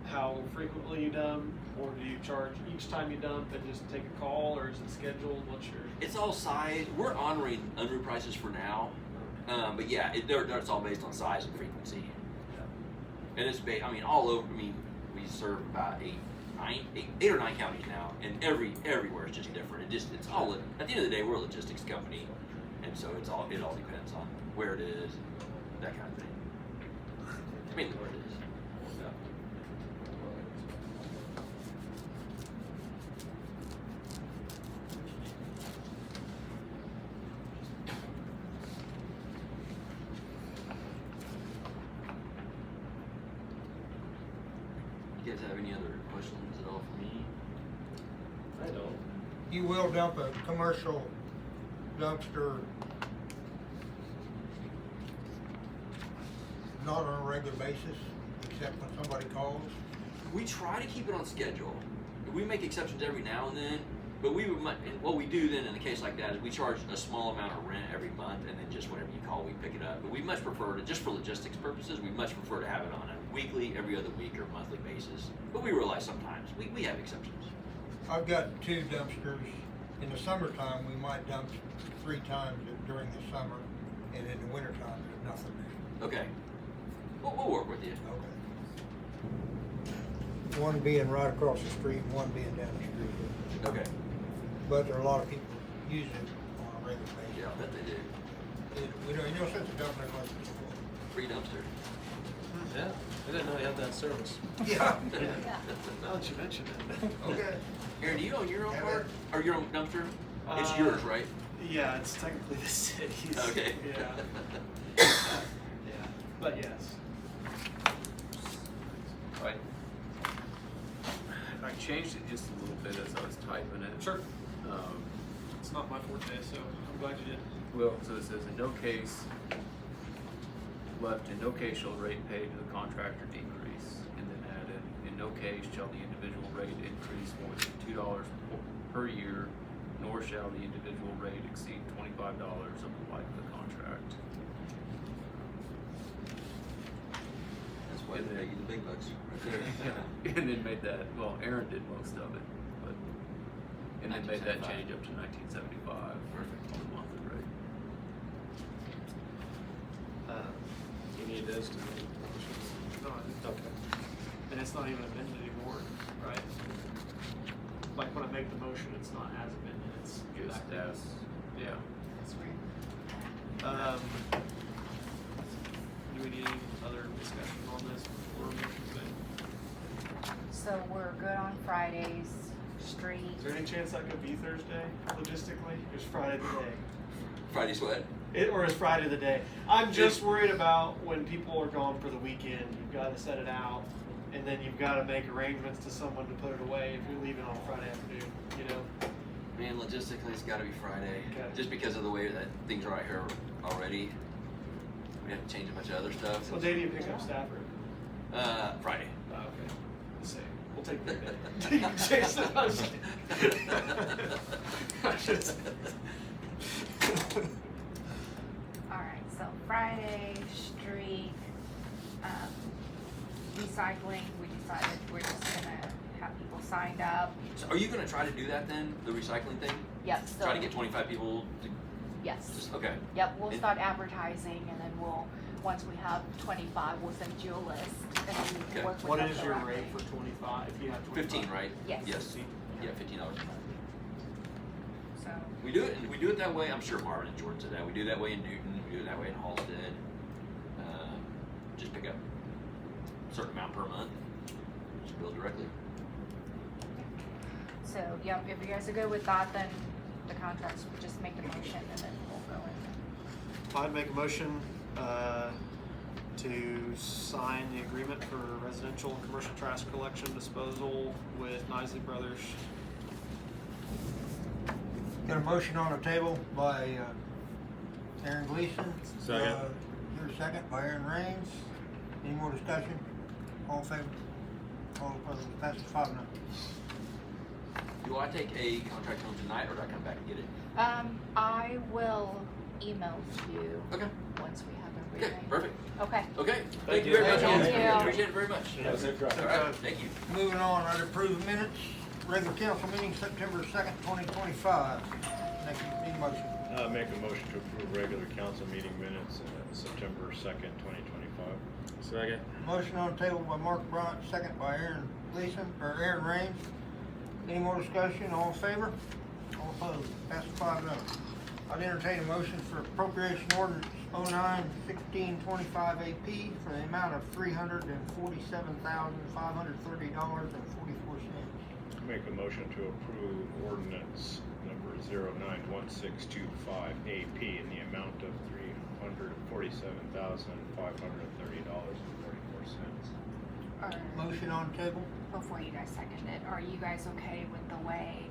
how frequently you dump, or do you charge each time you dump and just take a call, or is it scheduled? What's your? It's all size. We're honoring under prices for now. But yeah, it's all based on size and frequency. And it's I mean, all over. I mean, we serve about eight or nine counties now, and everywhere is just different. It's all at the end of the day, we're a logistics company, and so it all depends on where it is, that kind of thing. Mainly where it is. You guys have any other questions at all for me? I don't. You will dump a commercial dumpster not on a regular basis, except when somebody calls? We try to keep it on schedule. We make exceptions every now and then, but what we do then in a case like that is we charge a small amount of rent every month, and then just whenever you call, we pick it up. But we much prefer to, just for logistics purposes, we much prefer to have it on a weekly, every other week, or monthly basis. But we realize sometimes we have exceptions. I've got 2 dumpsters. In the summertime, we might dump 3 times during the summer, and in the wintertime, there's nothing there. Okay. We'll work with you. Okay. One being right across the street, and one being down the street. Okay. But there are a lot of people use it on a regular basis. Yeah, I bet they do. You know, since the dumpster was before. Free dumpster. Yeah, I didn't know you had that service. Yeah. Now that you mention it. Okay. Aaron, do you own your own Yeah, car? Or your own dumpster? It's Uh, yours, right? Yeah, it's technically the city's. Okay. Yeah. Yeah, but yes. I changed it just a little bit as I was typing it. Sure. Um, It's not my forte, so I'm glad you did. Well, so it says, in no case shall the rate paid to the contractor decrease, and then added, in no case shall the individual rate increase more than $2 per year, nor shall the individual rate exceed $25 of the life of the contract. That's why they pay you the big bucks right there. Yeah. And then made that, well, Aaron did most of it, but, and then made that 1975. change up to 1975. Perfect. On the monthly rate. You need this to make motions. No, I didn't. Okay. And it's not even amended anymore, right? Like when I make the motion, it's not as amended, it's Just exactly as, yeah. That's right. Do we need any other discussion on this before motion's made? So we're good on Fridays, street. Is there any chance that could be Thursday, logistically? Is Friday the day? Friday sweat? Or is Friday the day? I'm just worried about when people are gone for the weekend, you've got to set it out, and then you've got to make arrangements to someone to put it away if you're leaving on Friday afternoon, you know? Man, logistically, it's gotta be Friday. Okay. Just because of the way that things are out here already. We have to change a bunch of other stuff. What day do you pick up Stafford? Friday. Oh, okay. Let's see. We'll take the day. Jason, I just- Alright, so Friday, street, recycling, we decided we're just gonna have people signed up. So are you gonna try to do that then, the recycling thing? Yep, so. Try to get 25 people to, Yes. okay. Yep, we'll And- start advertising and then once we have 25, we'll send you a list and then you Okay. can work with What us is your around rate it. for 25, if you have 25? 15, right? Yes. Yes. Yeah, $15. So, We do it that way. I'm sure Marvin and Jordan said that. We do it that way in Newton. We do it that way in Halstead. Just pick up a certain amount per month. Just bill directly. so, yep, if you guys are good with that, then the contracts, we just make the motion and then we'll go in. I'd make a motion to sign the agreement for residential and commercial trash collection disposal with Nisley Brothers. Got a motion on the table by Aaron Gleason. Second. Here's a second by Aaron Raines. Any more discussion? All in favor? All opposed? Passes 5-0. Do I take a contract home tonight, or do I come back and get it? I will email you Okay. once we have Okay. everything. Perfect. Okay. Okay. Thank Thank you you. very much. Thank Ian. you. Appreciate it very much. Have a safe drive. All right. Thank you. Moving on, I'd approve the minutes. Regular council meeting September 2nd, 2025. Next, need a motion. Make a motion to approve regular council meeting minutes, September 2nd, 2025. Second. Motion on the table by Mark Bryant, second by Aaron Gleason, or Aaron Raines. Any more discussion? All in favor? All opposed? Passes 5-0. I'd entertain a motion for appropriation ordinance 09-1625 AP for the amount of $347,530.44. Make a motion to approve ordinance number 091625 AP in the amount of $347,530.44. Motion on the table. Before you guys second it, are you guys okay with the way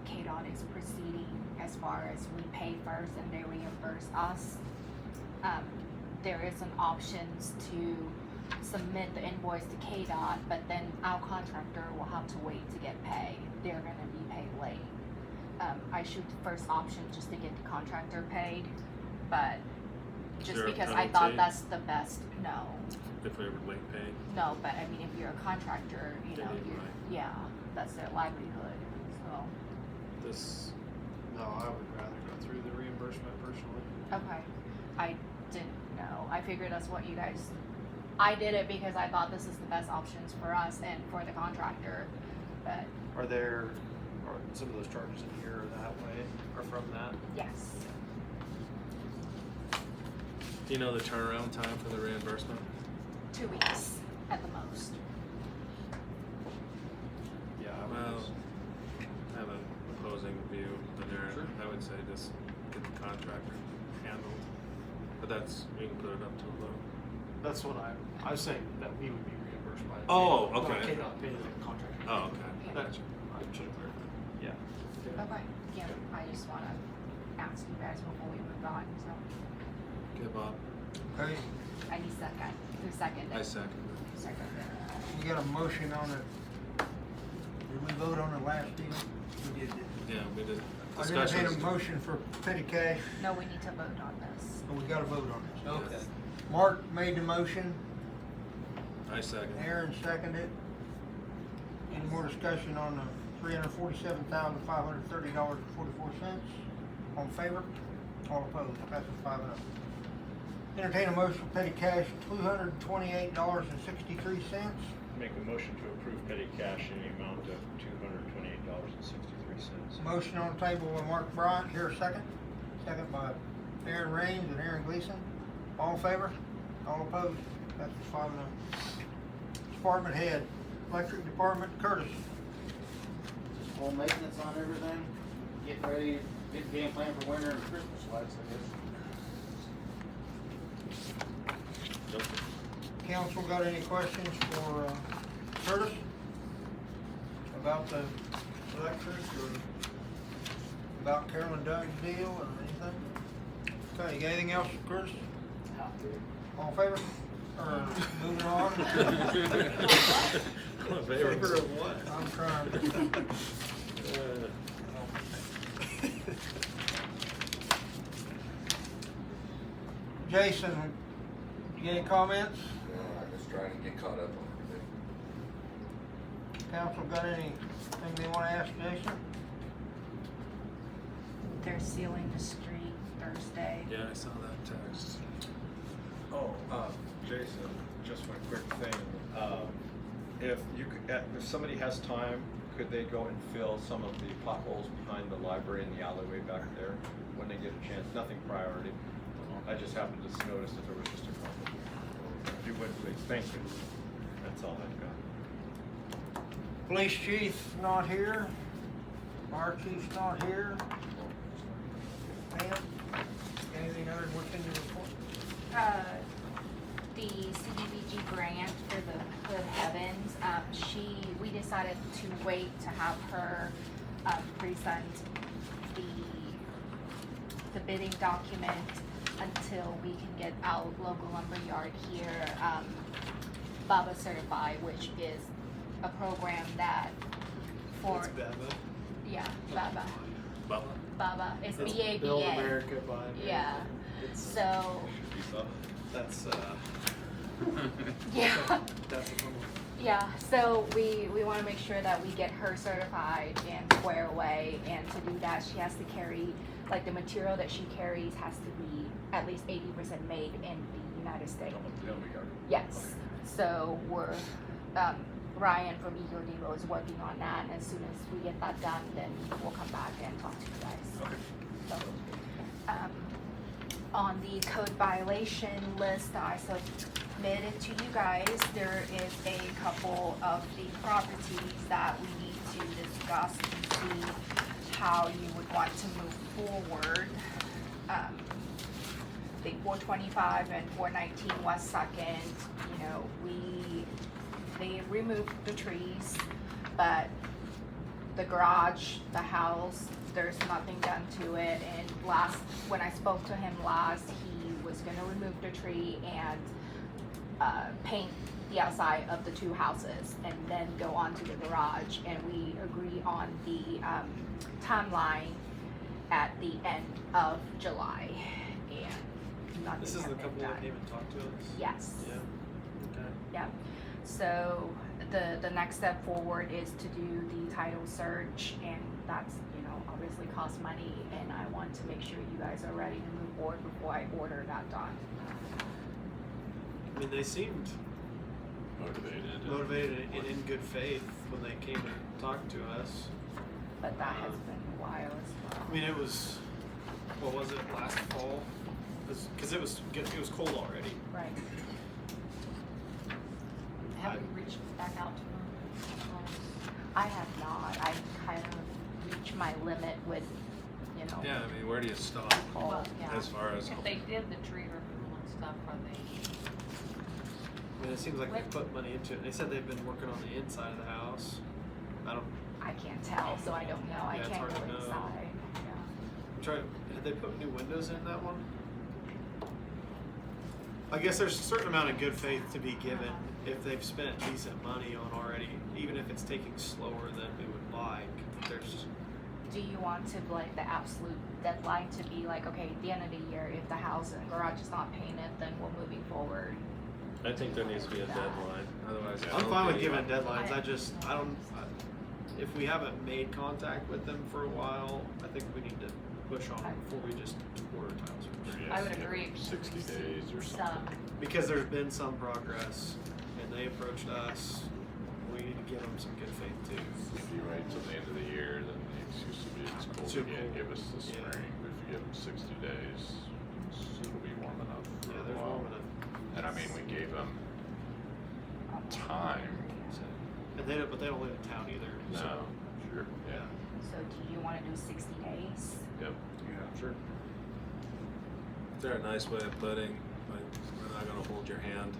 KDOT is proceeding as far as we pay first and they reimburse us? There is an options to submit the invoice to KDOT, but then our contractor will have to wait to get paid. They're gonna be paid late. I shoot the first option just to get the contractor paid, but Is just there a because I thought penalty? that's the best, no. If we were late paying. No, but I mean, if you're a contractor, you They know, need you're, money. yeah, that's their livelihood, so, This, No, I would rather go through the reimbursement personally. okay. I didn't know, I figured that's what you guys, I did it because I thought this is the best options for us and for the contractor, but Are some of those charges in here or that way, or from that? yes. do you know the turnaround time for the reimbursement? 2 weeks at the most. Yeah, I Well, would. I have an opposing view in there. Sure. I would say just get the contractor handled. But that's, we can put it up to a vote. That's what I was saying, that we would be reimbursed by. Oh, not okay. KDOT paying the contractor. Oh, okay. That, I should have clarified. Yeah. Okay, yeah, I just wanna ask you guys before we move on, so, Okay, Bob. Okay, I need second, who seconded? I second it. Second. we got a motion on it. Did we vote on the last deal? We did. Yeah, we did. I'd entertain a Discussions. motion for petty cash, No, we need to vote on this. but we gotta vote on it. Yes. Mark made the motion, I second. Aaron seconded. Any more discussion on the $347,530.44? All in favor? All opposed? Passes 5-0. Entertain a motion for petty cash, $228.63. Make a motion to approve petty cash in the amount of $228.63. Motion on the table by Mark Bryant, here a second. Second by Aaron Raines and Aaron Gleason. All in favor? All opposed? That's 5-0. Department head, electric department, Curtis. Home maintenance on everything, getting ready, get game plan for winter and Christmas lights, I guess. Council got any questions for Curtis? About the electric or about Carolyn Doug's deal or anything? Okay, you got anything else, Curtis? All in favor? Or moving on? Favor of what? I'm trying. Jason, you got any comments? No, I'm just trying to get caught up on everything. Council got anything they wanna ask Jason? They're sealing the street Thursday. Yeah, I saw that text. Oh, Jason, just one quick thing. If you could, if somebody has time, could they go and fill some of the potholes behind the library in the alleyway back there when they get a chance? Nothing priority. I just happened to notice that there was just a couple. If you would, please. Thank you. That's all I've got. Police chief not here. Fire chief's not here. Ma'am, anything other than what's in your report? The CDBG grant for the Hood Heavens, we decided to wait to have her, present the bidding document until we can get our local lumberyard here, BABA certified, which is a program that for, It's BABA. yeah, BABA, Bubba? BABA, it's It's BABA. Build America, Buy America. Yeah. It's, So, that's, yeah. that's the one. Yeah, so we want to make sure that we get her certified and square away, and to do that, she has to carry like the material that she carries has to be at least 80% made in the United States. Yes, so we're, Ryan from Eagle Depot is working on that, and as soon as we get that done, then we'll come back and talk to you guys. Okay. So, on the code violation list that I submitted to you guys, there is a couple of the properties that we need to discuss and see how you would want to move forward. The 425 and 419 West Second, you know, they removed the trees, but the garage, the house, there's nothing done to it. And when I spoke to him last, he was gonna remove the tree and paint the outside of the two houses and then go on to the garage. And we agree on the timeline at the end of July. And nothing This is has the been couple done. that came and talked to us? Yes. Yeah, okay. Yep. So the next step forward is to do the title search, and that's, you know, obviously costs money, and I want to make sure you guys are ready to move forward before I order that done. I mean, they seemed motivated and in good faith when they came and talked to us. But that has been a while as well. I mean, it was, what was it, last fall? Because it was cold already. Right. Have we reached back out to them? I have not. I kind of reached my limit with, you know. Yeah, I mean, where do you stop Well, yeah. as far as? If they did the tree removal and stuff, are they? I mean, it seems like they put money into it. They said they've been working on the inside of the house. I can't tell, so I don't know. I Yeah, it's can't hard to go know. inside. Had they put new windows in that one? I guess there's a certain amount of good faith to be given if they've spent decent money on already, even if it's taking slower than we would like. There's, Do you want to like the absolute deadline to be like, okay, at the end of the year, if the house and garage is not painted, then we're moving forward? I think there needs to be a deadline, otherwise. I I'm don't fine with think- giving deadlines. If we haven't made contact with them for a while, I think we need to push on them before we just order tiles. I would agree. 60 days or something. Some, Because there's been some progress, and they approached us, we need to give them some good faith too. If you wait till the end of the year, then the excuse will be it's cold Too again, cold. give us the Yeah. spring. But if you give them 60 days, it'll be warm enough for Yeah, a there's while. warm enough. And I mean, we gave them time. And but they don't live in town either. No, So, sure, yeah. So do you want to do 60 days? Yep. yeah, sure. Is there a nice way of putting, like, we're not gonna hold your hand?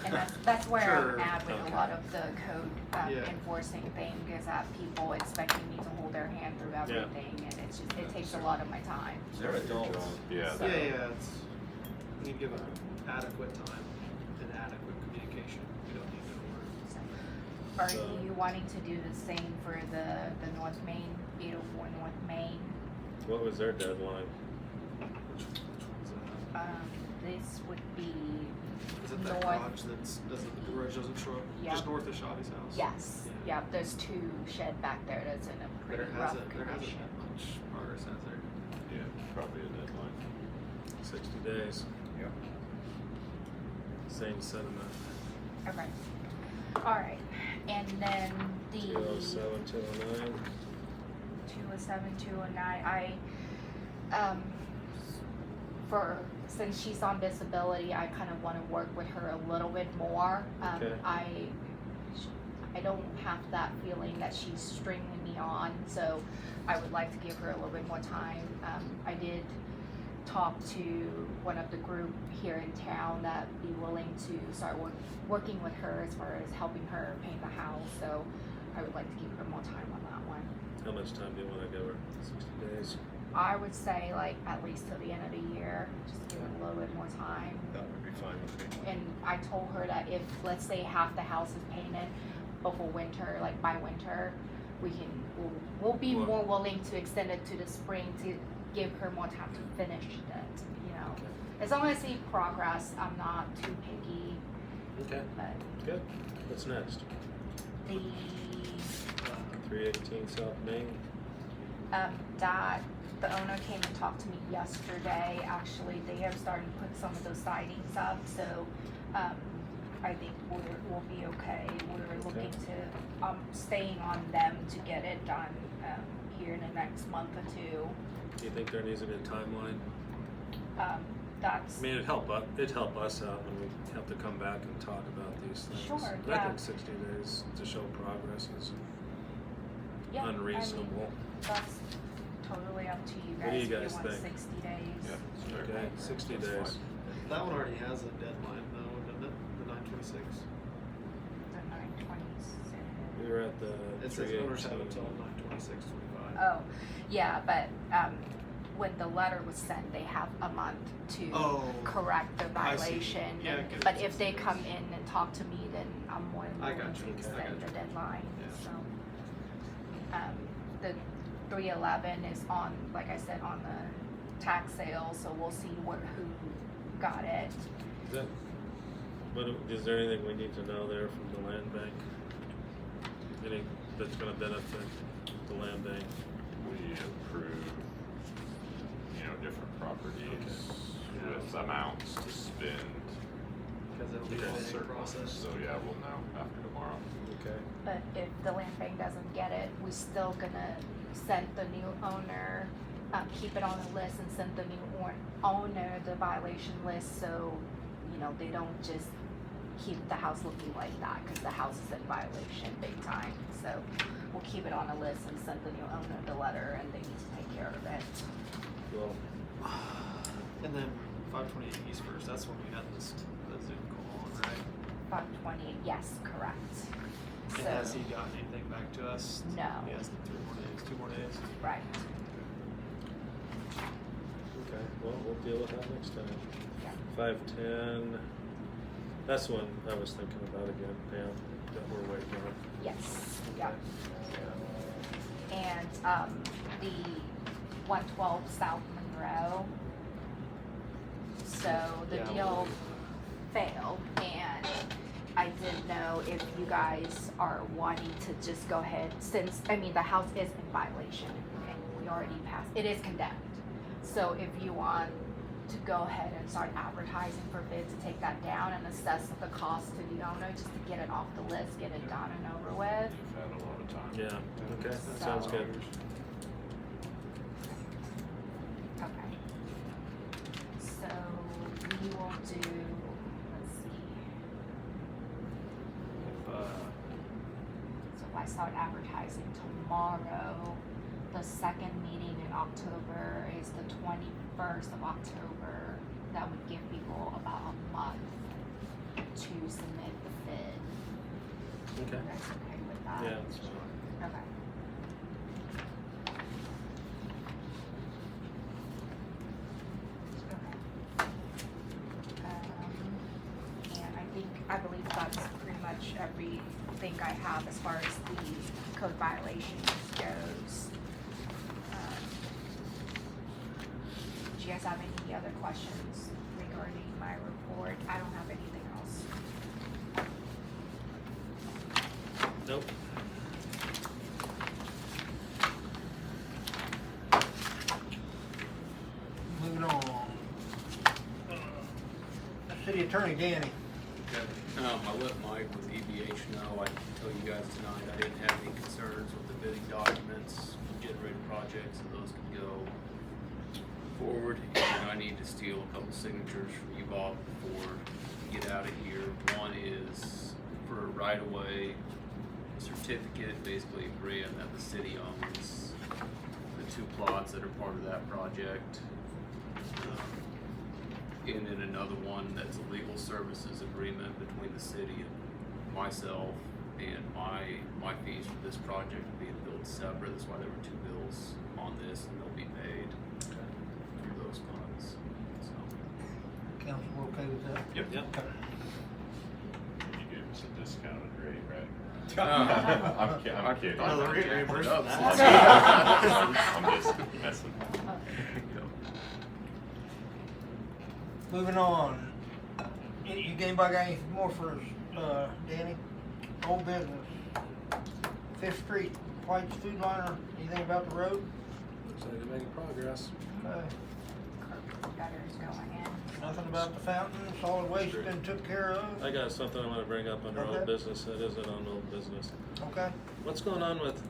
And that's where Sure. I'm at with Okay. a lot of the code Yeah. enforcing thing, is that people expecting me to hold their hand through everything, and it's just, it takes a lot of my time. They're adults. Yeah. So- Yeah, we need to give them adequate time and adequate communication. We don't need to Are So- you wanting to do the same for the North Main, 804 North Main? What was their deadline? This would be Is it that north. garage the garage doesn't show up? Yeah. Just north of Shabby's house? Yes, Yeah. yep, there's two shed back there that's in a pretty rough There hasn't condition. been much progress, has there? Yeah, probably a deadline. 60 days, Yep. same sentiment. Okay, alright, and then the 207, 209. 207, 209, since she's on disability, I kind of want to work with her a little bit more. Okay. I don't have that feeling that she's stringing me on, so I would like to give her a little bit more time. I did talk to one of the group here in town that be willing to start working with her as far as helping her paint the house, so I would like to give her more time on that one. How much time do you wanna give her? 60 days? I would say like at least till the end of the year, just give it a little bit more time. That would be fine with me. And I told her that if, let's say, half the house is painted before winter, like by winter, we'll be Well- more willing to extend it to the spring to give her more time to finish it, you know. Okay. As long as I see progress, I'm not too picky, Okay, but good. What's next? the, 318 South Main? that the owner came and talked to me yesterday. Actually, they have started to put some of those sidings up, so, I think we'll be okay. We're looking to, staying on them to get it done, here in the next month or two. Do you think there needs to be a timeline? That's, I mean, it'd help us out when we have to come back and talk about these things. Sure, I yeah. think 60 days to show progress is yeah, I mean, unreasonable. that's totally up to you What do guys. you If guys you want think? 60 days. Yeah. Okay, 60 days. That one already has a deadline though, doesn't it? The 9/26. The 9/26. We were at the It says owners have 3/18. until 9/26/25. Oh, yeah, but, when the letter was sent, they have a month to Oh, correct the I see. violation. Yeah, and- good. But if they come in and talk to me, then I'm more than I willing got to you. I extend got the you. deadline, Yeah. so. The 311 is on, like I said, on the tax sale, so we'll see who got it. Is that, is there anything we need to know there from the land bank? Anything that's gonna benefit the land bank? We approve, different properties with amounts to spend. Because it'll be to a bidding certain process. ones. So yeah, we'll know after tomorrow. Okay. But if the land bank doesn't get it, we're still gonna send the new owner, keep it on the list and send the new owner the violation list, so, they don't just keep the house looking like that, cause the house is in violation big time. So we'll keep it on the list and send the new owner the letter, and they need to take care of it. Well, And then 528 East First, that's when we had the Zoom call on, right? 520, yes, correct. And So, has he gotten anything back to us? No. He has 3 more days, 2 more days. right, okay, well, we'll deal with that next time. yeah. 510, that's one I was thinking about again, Pam, that we're waiting on. Yes, yeah. And, the 112 South Monroe. So the Yeah, deal failed, and I didn't know if you guys are wanting to just go ahead, since, the house is in violation, and we already passed, it is condemned. So if you want to go ahead and start advertising for bid to take that down and assess the cost to the owner, just to get it off the list, get it done and over with. You've had a lot of time. Yeah, okay, that sounds good. Okay. So we will do, let's see, so if I start advertising tomorrow, the second meeting in October is the 21st of October. That would give people about a month to submit the bid. Okay. You guys okay with that? Yeah, that's fine. Okay. And I believe that's pretty much everything I have as far as the code violations goes. Do you guys have any other questions regarding my report? I don't have anything else. Nope. Moving on. City Attorney Danny. I let Mike with EBH know, I can tell you guys tonight, I didn't have any concerns with the bidding documents, generated projects, and those can go forward. And I need to steal a couple signatures from you, Bob, before we get out of here. One is for a right-of-way certificate, basically agreeing that the city owns the 2 plots that are part of that project. And then another one that's a legal services agreement between the city and myself, and my fees for this project are being billed separate. That's why there were 2 bills on this, and they'll be paid through those funds. So, Council okay with that? Yep. Yep. You gave us a discounted rate, right? Uh, I'm kidding. Oh, the rate reimbursement. I'm just messing. Moving on. Anybody got anything more for us, Danny? Old business. 5th Street, White's Food Liner, anything about the road? Looks like you're making progress. Okay. Curb gutters going in. Nothing about the fountain, solid waste been took care of? I got something I wanna bring up under Okay. old business that isn't on old business. Okay. What's going on with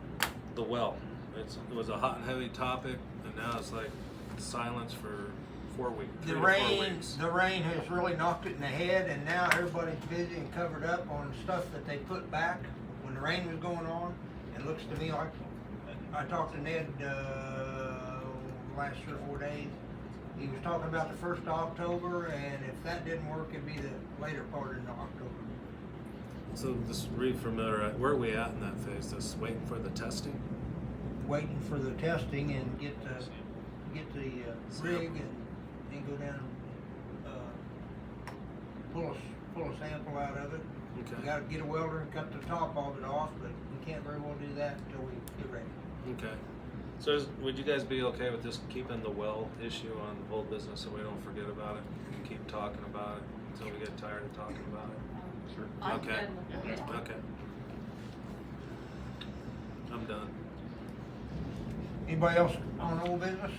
the well? It was a hot and heavy topic, and now it's like silence for 4 weeks, 3 to 4 weeks. The rain has really knocked it in the head, and now everybody's busy and covered up on stuff that they put back when the rain was going on. It looks to me like, I talked to Ned, last 3 or 4 days. He was talking about the 1st of October, and if that didn't work, it'd be the later part of October. So just re-familiarize, where are we at in that phase? Just waiting for the testing? Waiting for the testing and get the rig and go down and pull a sample out of it. Okay. We gotta get a welder and cut the top of it off, but we can't very well do that until we get ready. Okay. So would you guys be okay with just keeping the well issue on old business so we don't forget about it and keep talking about it until we get tired of talking about it? Sure. I'm Okay. good with that. Okay. I'm done. Anybody else on old business?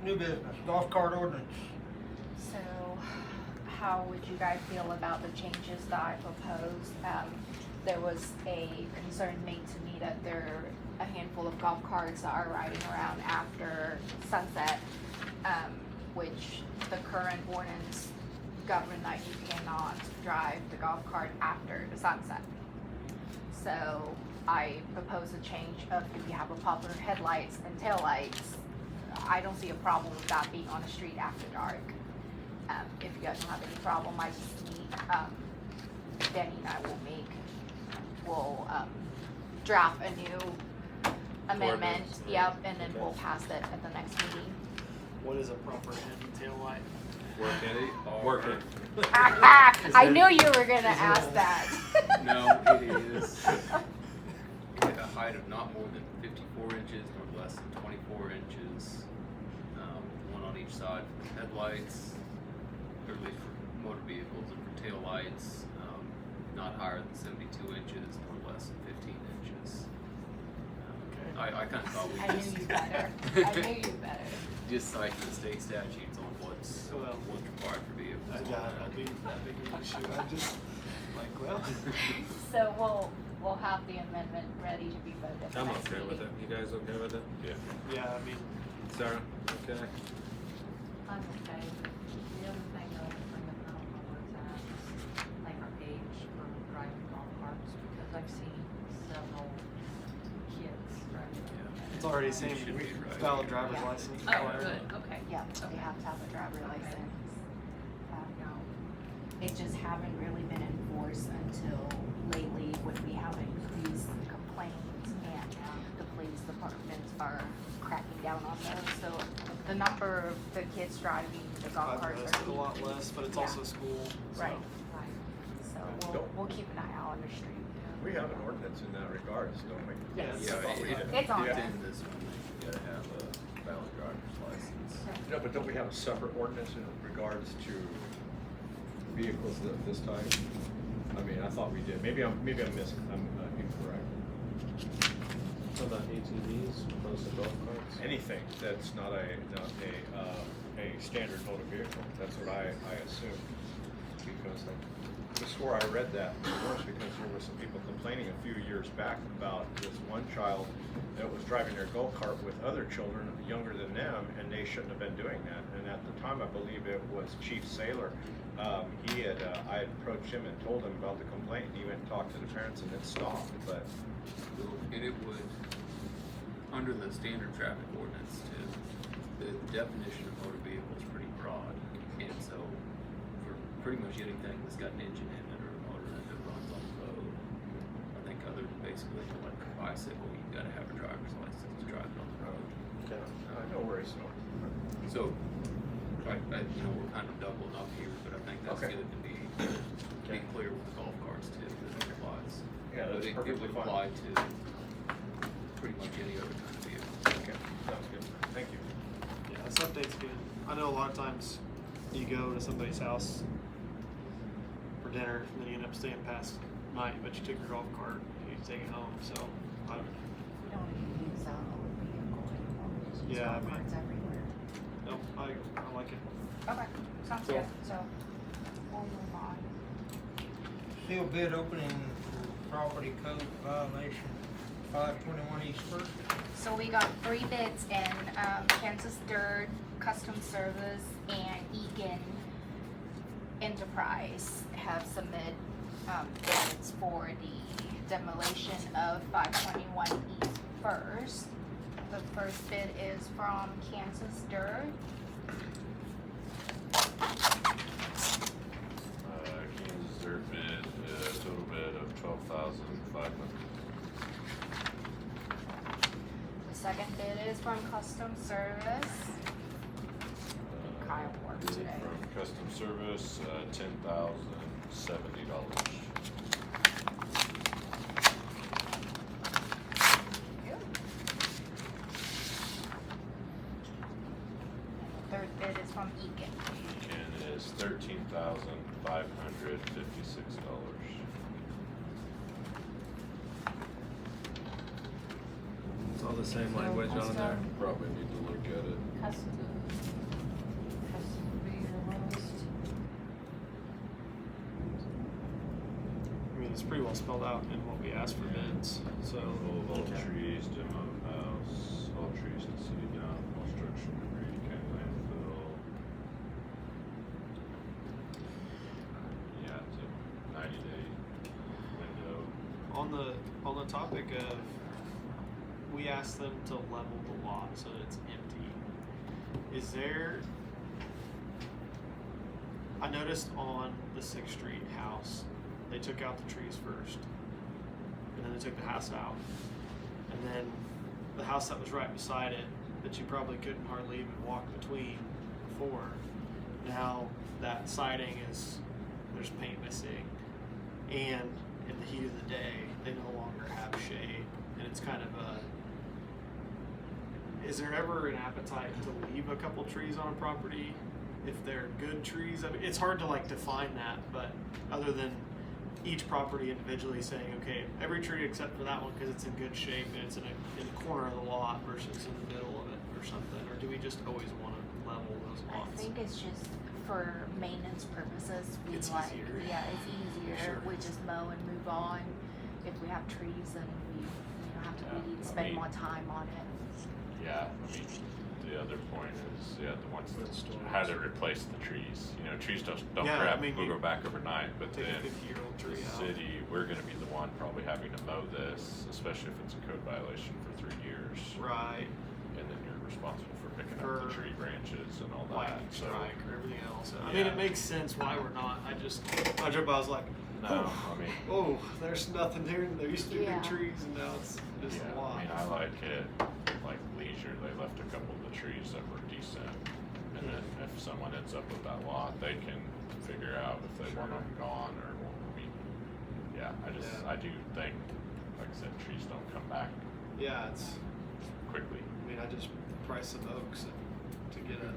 New business, golf cart ordinance. So, how would you guys feel about the changes that I proposed? There was a concern made to me that there are a handful of golf carts that are riding around after sunset, which the current ordinance govern that you cannot drive the golf cart after the sunset. So I propose a change of if you have a poplar headlights and taillights, I don't see a problem with that being on the street after dark. If you guys don't have any problem, I just need, Danny and I will draft a new amendment, Ordinance, yep, and then okay. we'll pass it at the next meeting. What is a proper head and tail light? Working. Working. I knew you were gonna ask that. No, it is at a height of not more than 54 inches nor less than 24 inches. One on each side for headlights, or at least for motor vehicles, and for tail lights, not higher than 72 inches nor less than 15 inches. I kind of thought we I just knew you better. I knew you better. just cite the state statutes on what's required for vehicles. I do that big of an issue. I just, like, well. So we'll have the amendment ready to be voted at the I'm next okay with it. meeting. You guys okay with it? Yeah. Yeah, I mean, Sarah? Okay. I'm okay. The other thing I was bringing up was like our age for driving golf carts, because I've seen several kids driving. it's already saying should be right. valid driver's license. Oh, good, okay. Yeah, we have to have a driver license. It just haven't really been enforced until lately when we have increased complaints and the police departments are cracking down on those. So the number of the kids driving the golf carts It's are a lot less, but it's Yeah. also school. So. Right. So we'll keep an eye out on the street. We have an ordinance in that regards, don't we? Yes. Yeah, It's on it's there. in this one. You gotta have a valid driver's license. No, but don't we have a separate ordinance in regards to vehicles at this time? I mean, I thought we did. Maybe I'm incorrect. What about ATVs opposed to golf carts? Anything that's not a standard motor vehicle. That's what I assumed. Because I swore I read that once, because there were some people complaining a few years back about this one child that was driving their go-kart with other children younger than them, and they shouldn't have been doing that. And at the time, I believe it was Chief Saylor. I had approached him and told him about the complaint, and he went and talked to the parents, and it stopped. But And it would, under the standard traffic ordinance too, the definition of motor vehicle is pretty broad. And so for pretty much anything that's got an engine in it or a motor in it that runs on the road, I think other than basically like a bicycle, you've gotta have a driver's license to drive it on the road. okay, no worries. No. So, we're kind of doubling up here, but I think that's Okay. good to be clear with the golf carts too, that it applies. Yeah, that's But it perfectly would fine. apply to pretty much any other kind of vehicle. Okay, sounds good. Thank you. Yeah, this update's good. I know a lot of times you go to somebody's house for dinner and then you end up staying past night, but you took your golf cart and you take it home. So I don't. We don't even use our own vehicle anymore. We just There's Yeah, golf I mean- carts everywhere. Nope, I like it. Okay, sounds Cool. good, so we'll move on. Sealed bid opening for property code violation 521 East First. So we got 3 bids in, Kansas Dirt, Custom Service, and Egan Enterprise have submitted, bids for the demolition of 521 East First. The first bid is from Kansas Dirt. Kansas Dirt bid, total bid of $12,500. The second bid is from Custom Service. Kyle worked Bid today. from Custom Service, $10,070. Third bid is from Egan. And is $13,556. It's all the same language on there. Probably need to look at it. Custom be your lowest. I mean, it's pretty well spelled out in what we asked for bids, so. Remove all Okay. trees, demo house, all trees to city dump, all structure debris, county landfill. Yeah, it's a 90-day window. On the topic of, we asked them to level the lot so that it's empty. Is there, I noticed on the 6th Street house, they took out the trees first, and then they took the house out. And then the house that was right beside it, that you probably couldn't hardly even walk between before, now that siding is, there's paint missing, and in the heat of the day, they no longer have shade, and it's kind of a, is there ever an appetite to leave a couple trees on a property if they're good trees? I mean, it's hard to like define that, but other than each property individually saying, okay, every tree except for that one because it's in good shape and it's in the corner of the lot versus in the middle of it or something, or do we just always want to level those I lots? think it's just for maintenance purposes, we It's like, easier. yeah, it's easier, Sure. we just mow and move on. If we have trees, then we, have to Yeah, really I spend mean- more time on it. Yeah, I mean, the other point is, the ones that, Storms. how to replace the trees. You know, trees don't Yeah, grab, I mean, will you go back overnight, but Take then a 50-year-old the tree out. city, we're gonna be the one probably having to mow this, especially if it's a code violation for 3 years. Right, And then you're responsible for picking up For the tree branches and all like that, so. strike or everything else. I mean, Yeah. it makes sense why we're not. I just, I drove by, I was like, No, I mean, oh, there's nothing there. There used to be Yeah. big trees, and now it's just yeah, a lot. I mean, I like it, like Leisure, they left a couple of the trees that were decent. And then if someone ends up with that lot, they can figure out if they want Sure. them gone or, I mean, yeah, Yeah. I do think, like I said, trees don't come back Yeah, it's. quickly. I mean, I just the price of oaks and to get a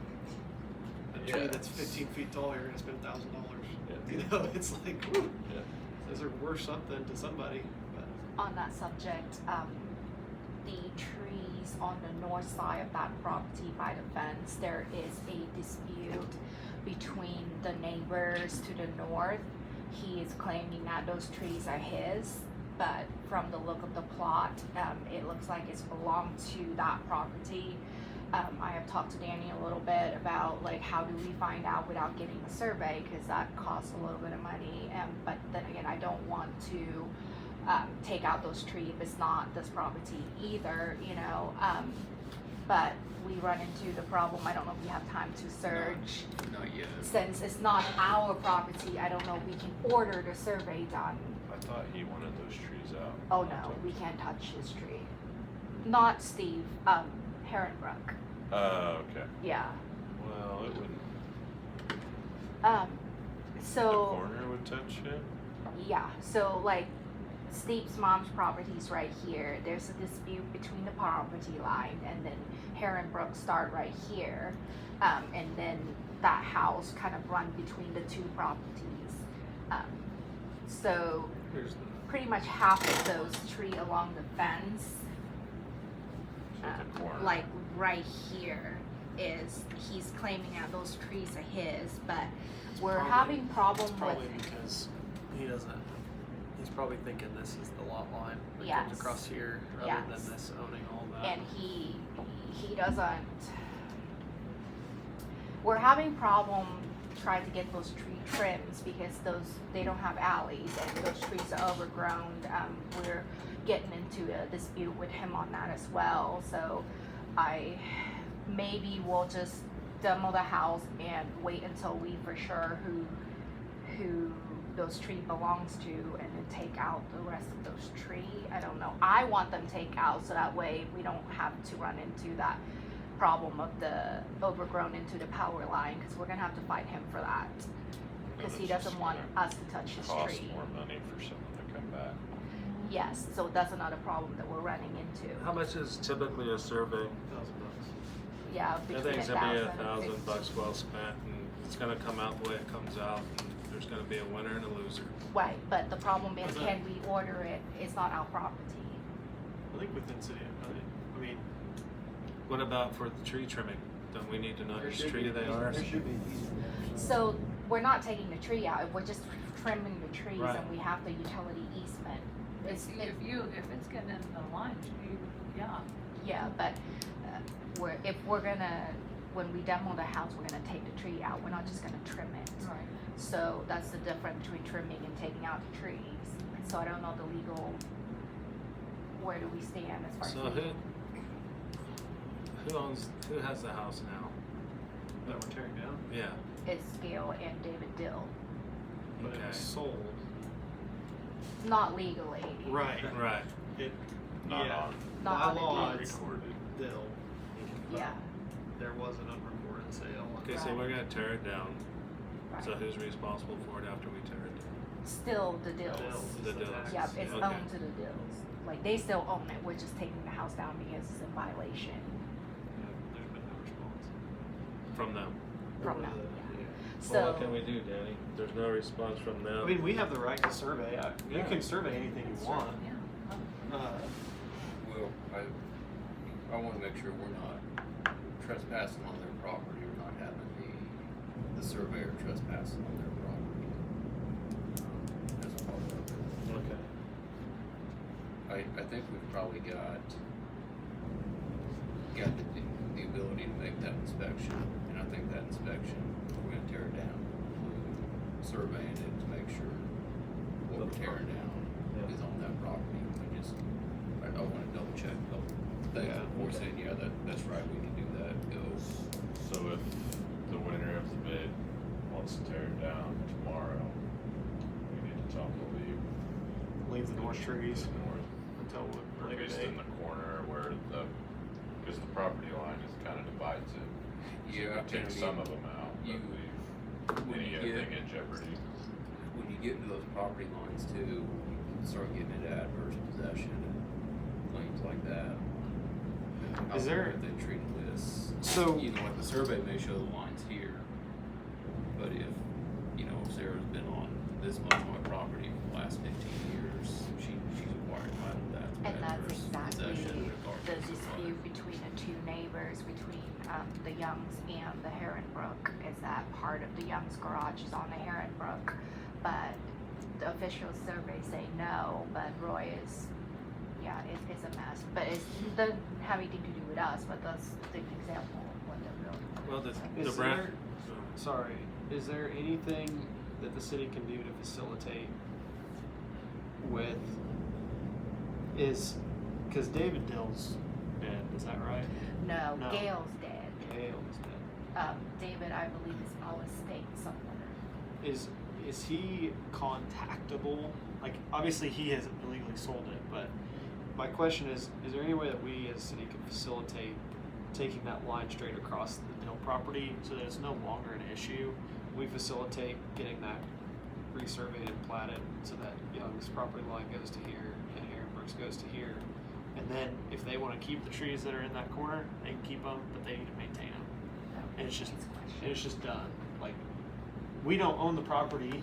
Yeah, tree that's it's- 15 feet tall, you're gonna spend $1,000. Yeah. You know, it's like, whew, Yeah. those are worth something to somebody. But On that subject, the trees on the north side of that property by the fence, there is a dispute between the neighbors to the north. He is claiming that those trees are his, but from the look of the plot, it looks like it's belonged to that property. I have talked to Danny a little bit about like how do we find out without getting a survey, because that costs a little bit of money. But then again, I don't want to take out those trees if it's not this property either, you know. But we run into the problem. I don't know if we have time to search. Not yet. Since it's not our property, I don't know if we can order the survey done. I thought he wanted those trees out. Oh no, we can't touch his tree. Not Steve, Herrenbrook. Oh, okay. Yeah. Well, it wouldn't, the So corner would touch him? yeah, so like Steve's mom's property is right here. There's a dispute between the property line, and then Herrenbrook start right here, and then that house kind of run between the two properties. So here's the. pretty much half of those tree along the fence Like the corner. like right here is, he's claiming that those trees are his, but we're probably- having problem with. Probably because he doesn't, he's probably thinking this is the lot line that Yes. comes across here, rather Yes. than this owning all that. And he doesn't. We're having problem trying to get those tree trims because they don't have alleys and those trees are overgrown. We're getting into a dispute with him on that as well. So maybe we'll just demo the house and wait until we for sure who those tree belongs to, and then take out the rest of those tree. I don't know. I want them take out so that way we don't have to run into that problem of the overgrown into the power line, because we're gonna have to fight him for that, because he That's doesn't just want gonna us to touch his Cost tree. more money for someone to come back. Yes, so that's another problem that we're running into. How much is typically a survey? $1,000. Yeah, I between think it's gonna be $1,000 and $1,000 well spent, and it's gonna come out the way it comes out, and there's gonna be a winner and a loser. Right, but the problem is, Is that- can we order it? It's not our property. I think within city, I mean, What about for the tree trimming? Don't we need to know whose tree they are? There should be an easement there. So we're not taking the tree out, we're just trimming the trees, Right. and we have the utility easement. It's, If it's getting into the line, yeah. yeah, but when we demo the house, we're gonna take the tree out, we're not just gonna trim it. Right. So that's the difference between trimming and taking out the trees. So I don't know the legal, where do we stand as far as So legal? who has the house now? that we're tearing down, Yeah, It's Gail and David Dill, but it okay, was sold. not legally. Right. right. It, Not yeah, on, Not by on the law, deeds. it's Dill. Yeah, There was an unrecorded sale. Okay, so Right. we're gonna tear it down, so right. who's responsible for it after we tear it down? Still the Dills. The It's Dills. tax. Yep, it's Okay. owned to the Dills. Like, they still own it, we're just taking the house down because it's in violation Yeah, there's been no response. From them? from them, Yeah. yeah. Well, what So, can we do, Danny? There's no response from them. I mean, we have the right to survey. You Yeah. can survey anything you want. Yeah. Well, I wanna make sure we're not trespassing on their property, we're not having the surveyor trespassing on their property. As part of it. Okay. I think we've probably got the ability to make that inspection, and I think that inspection, we're gonna tear it down, surveying it to make sure what we're tearing down Yeah. is on that property. I wanna double check a couple things Yeah. before saying, yeah, that's right, we can do that, go. so if the winner of the bid wants to tear it down tomorrow, we need to tell them to leave Leave the north trees the north, until or later just date. in the corner where because the property line is kind of divides it. So Yeah, we take and some of them out, but you- when you anything get- in jeopardy. When you get into those property lines too, you can start getting into adverse possession and things like that. And Is how there- They treat this, So- you know, like the survey may show the lines here, but if, you know, if Sarah's been on this much of my property for the last 15 years, she's acquired title to that through and that's adverse exactly possession the regardless of dispute between the two neighbors, between, the Youngs and the Heronbrook, is that part of the Youngs garage is on the Heronbrook, but the official survey say no, but Roy is, yeah, it's a mess, but it doesn't have anything to do with us, but that's the example of what they're really. Well, the Is brand. there- Sorry, is there anything that the city can do to facilitate with, cause David Dill's dead, is that right? No, No. Gail's dead. Gail's dead. David, I believe, is in all estate somewhere. Is he contactable? Like, obviously he hasn't illegally sold it, but my question is there any way that we as a city can facilitate taking that line straight across the Dill property so that it's no longer an issue? We facilitate getting that resurveyed and platted so that Young's property line goes to here and Heronbrook's goes to here. And then if they wanna keep the trees that are in that corner, they can keep them, but they need to maintain them. And it's just done. Like, we don't own the property.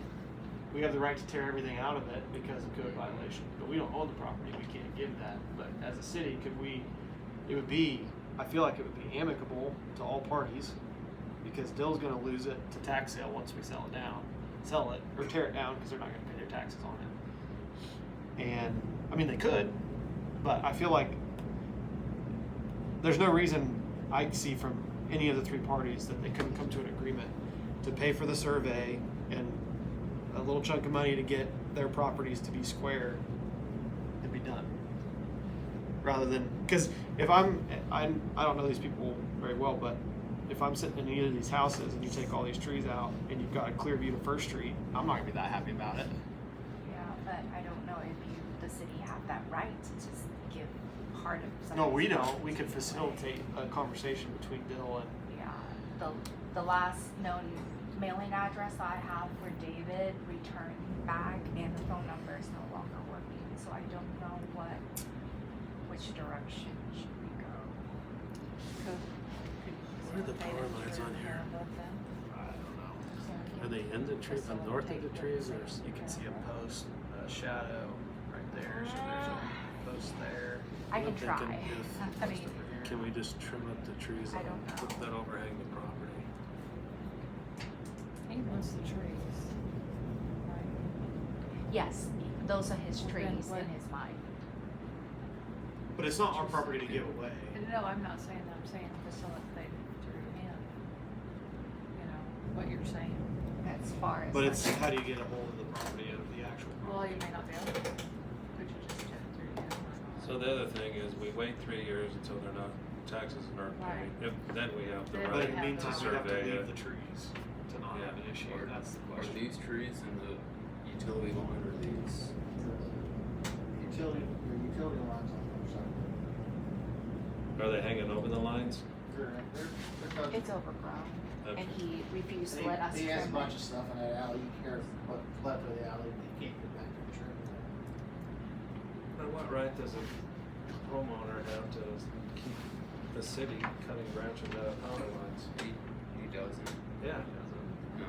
We have the right to tear everything out of it because of code violation, but we don't own the property. We can't give that. But as a city, could we it would be, I feel like it would be amicable to all parties, because Dill's gonna lose it to tax sale once we sell it, or tear it down, because they're not gonna pay their taxes on it. And, I mean, they could, but I feel like there's no reason I see from any of the three parties that they couldn't come to an agreement to pay for the survey and a little chunk of money to get their properties to be square and be done. Rather than, because if I don't know these people very well, but if I'm sitting in any of these houses and you take all these trees out and you've got a clear view to First Street, I'm not gonna be that happy about it. Yeah, but I don't know if the city have that right to just give part of some. No, we don't. We could facilitate a conversation between Dill and. Yeah, the last known mailing address I have for David returned back, and the phone number is no longer working, so I don't know which direction should we go. Where are the power lines on here? I don't know. Are they in the trees, on north of the trees, or? You can see a post, a shadow right there, so there's a post there. I can I'm thinking try. if- I mean, Can we just trim up the trees I and don't know. put that overhang the property? He wants the trees. Right. yes, those are his Well, trees then in what- his mind. But it's not our property to give away. And no, I'm not saying that, I'm saying facilitate through him. You know, what you're saying. As far as. But like- it's, how do you get a hold of the property of the actual Well, property? you may not be able to. Could you just check through him? So the other thing is, we wait 3 years until they're not, taxes aren't paid. Right. Then we have the Then But right it have means to is we have to survey leave it. the trees to not have an issue, that's the Are question. these trees in the utility line, or these? Your utility lines on the side. Are they hanging over the lines? They're covered. It's overgrown, Okay. and he refused to He- let us He has a trim bunch it. of stuff in that alley, you care what left of the alley, you can't get back to the trim. But what right does a homeowner have to keep the city cutting branches out of power lines? He doesn't. Yeah. No.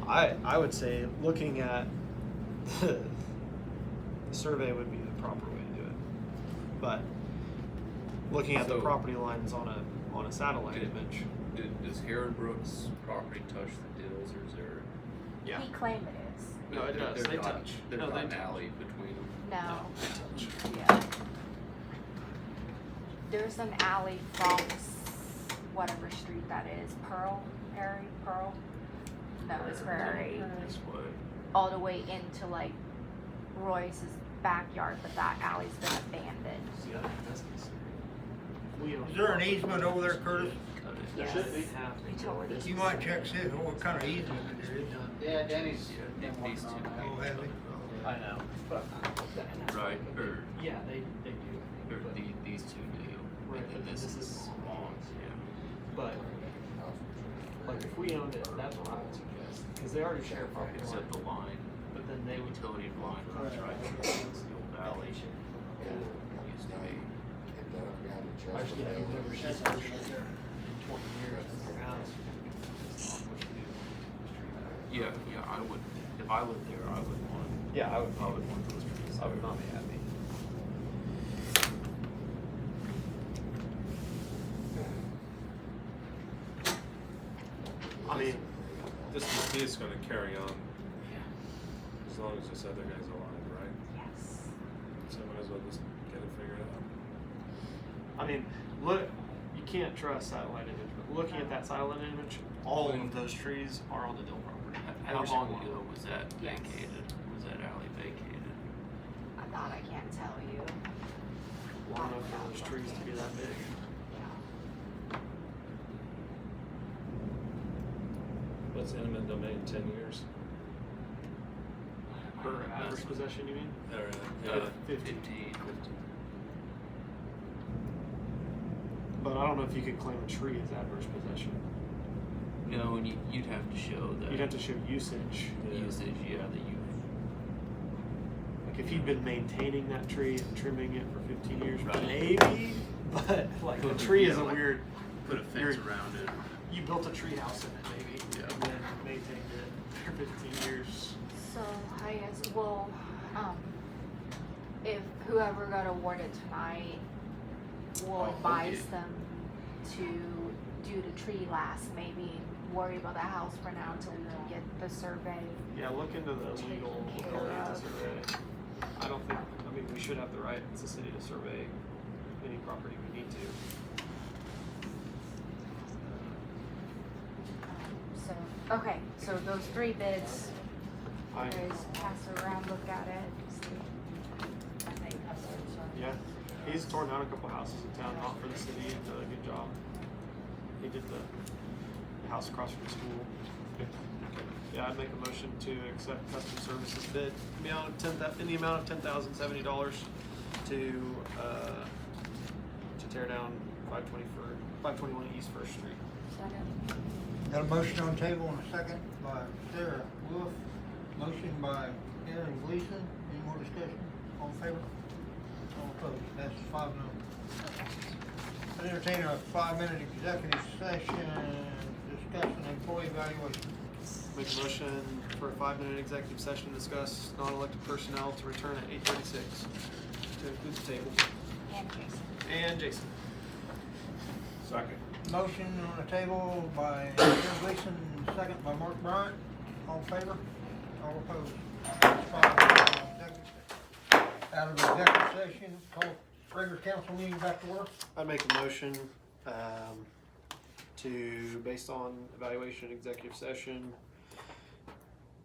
I would say looking at the survey would be the proper way to do it. But looking at the So- property lines on a satellite Did- image. Does Heron Brooks property touch the Dills, or is there? Yeah. He claimed it is. No, it does. There's They not- touch. There's No, not they an touch. alley between them. No. They touch. Yeah. There's an alley from whatever street that is, Pearl? No, it's Prairie. This way. All the way into like Royce's backyard, but that alley's been abandoned. See, I think that's necessary. We own Is there an easement over there, Curtis? Cut it. Yes. Should be. Utilities. You might check, see what kind of easement it is. Yeah, Danny's Yeah, been these working two. on that. Oh, have they? I know, but Right, or, yeah, they do. or these two do. Right, And then but this this is is- long, yeah. But like if we owned it, that's what I would suggest, because they already share property line. Except the line, But then they the would. utility line runs right through the old alley. Used to be. I just, yeah, you've never seen that there in 20 years in your house. Yeah, I would, if I lived there, I would want, Yeah, I would. I would want those trees. I would not be happy. I mean, This is gonna carry on as long as this other guy's alive, right? Yes. So might as well just get it figured out. I mean, look, you can't trust satellite image, but looking at that satellite image, all of those trees are on the Dill property. How Every long single one. ago was that Yes. vacated? Was that alley vacated? I thought I can't tell you. Long enough for those trees to be that big. What's eminent domain, 10 years? For adverse possession, you mean? Or, 15. 15. But I don't know if you could claim a tree as adverse possession. No, and you'd have to show that. You'd have to show usage. Usage, yeah, that you. Like if he'd been maintaining that tree and trimming it for 15 years, Right. maybe. But like a Put- tree is yeah, a like, weird. Put a fence you're- around it. You built a tree house in it, maybe, Yeah. and then maintained it for 15 years. So I guess we'll whoever got awarded tonight will Oh, advise okay. them to do the tree last, maybe worry about the house for now until we can get the survey. Yeah, look into the legal Taken care authority to of. survey. I don't think, I mean, we should have the right as a city to survey any property we need to. So, okay, so those 3 bids, I, guys pass it around, look at it, see. And they have their service. yeah, he's torn down a couple houses in town, not for the city, and done a good job. He did the house across from the school. Yeah, I'd make a motion to accept custom services bid in the amount of $10,070 to tear down 521 East First Street. Second. Got a motion on the table and a second by Sarah Wolf. Motion by Aaron Gleason. Any more discussion? All in favor? All opposed? That's 5-0. I entertain a 5-minute executive session discussing employee evaluation. Make a motion for a 5-minute executive session to discuss non-elected personnel to return at 8:36 to include the table. And Jason. And Jason. Second. Motion on the table by Aaron Gleason, second by Mark Bryant. All in favor? All opposed? That's 5-0. Out of executive session, call regular council meeting back to work. I'd make a motion to, based on evaluation executive session,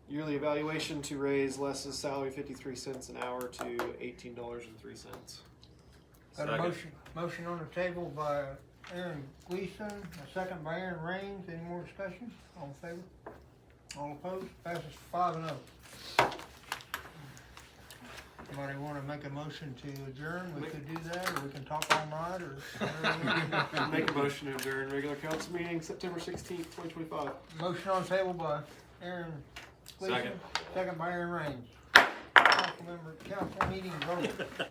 yearly evaluation to raise Les's salary 53 cents an hour to $18.03. Got a Second. motion on the table by Aaron Gleason, a second by Aaron Raines. Any more discussion? All in favor? All opposed? Passes 5-0. Somebody wanna make a motion to adjourn? We could do that, or we can talk all night, or whatever you want to do. Make a motion to adjourn regular council meeting September 16th, 2025. Motion on the table by Aaron Gleason, Second. second by Aaron Raines. Council meeting is over.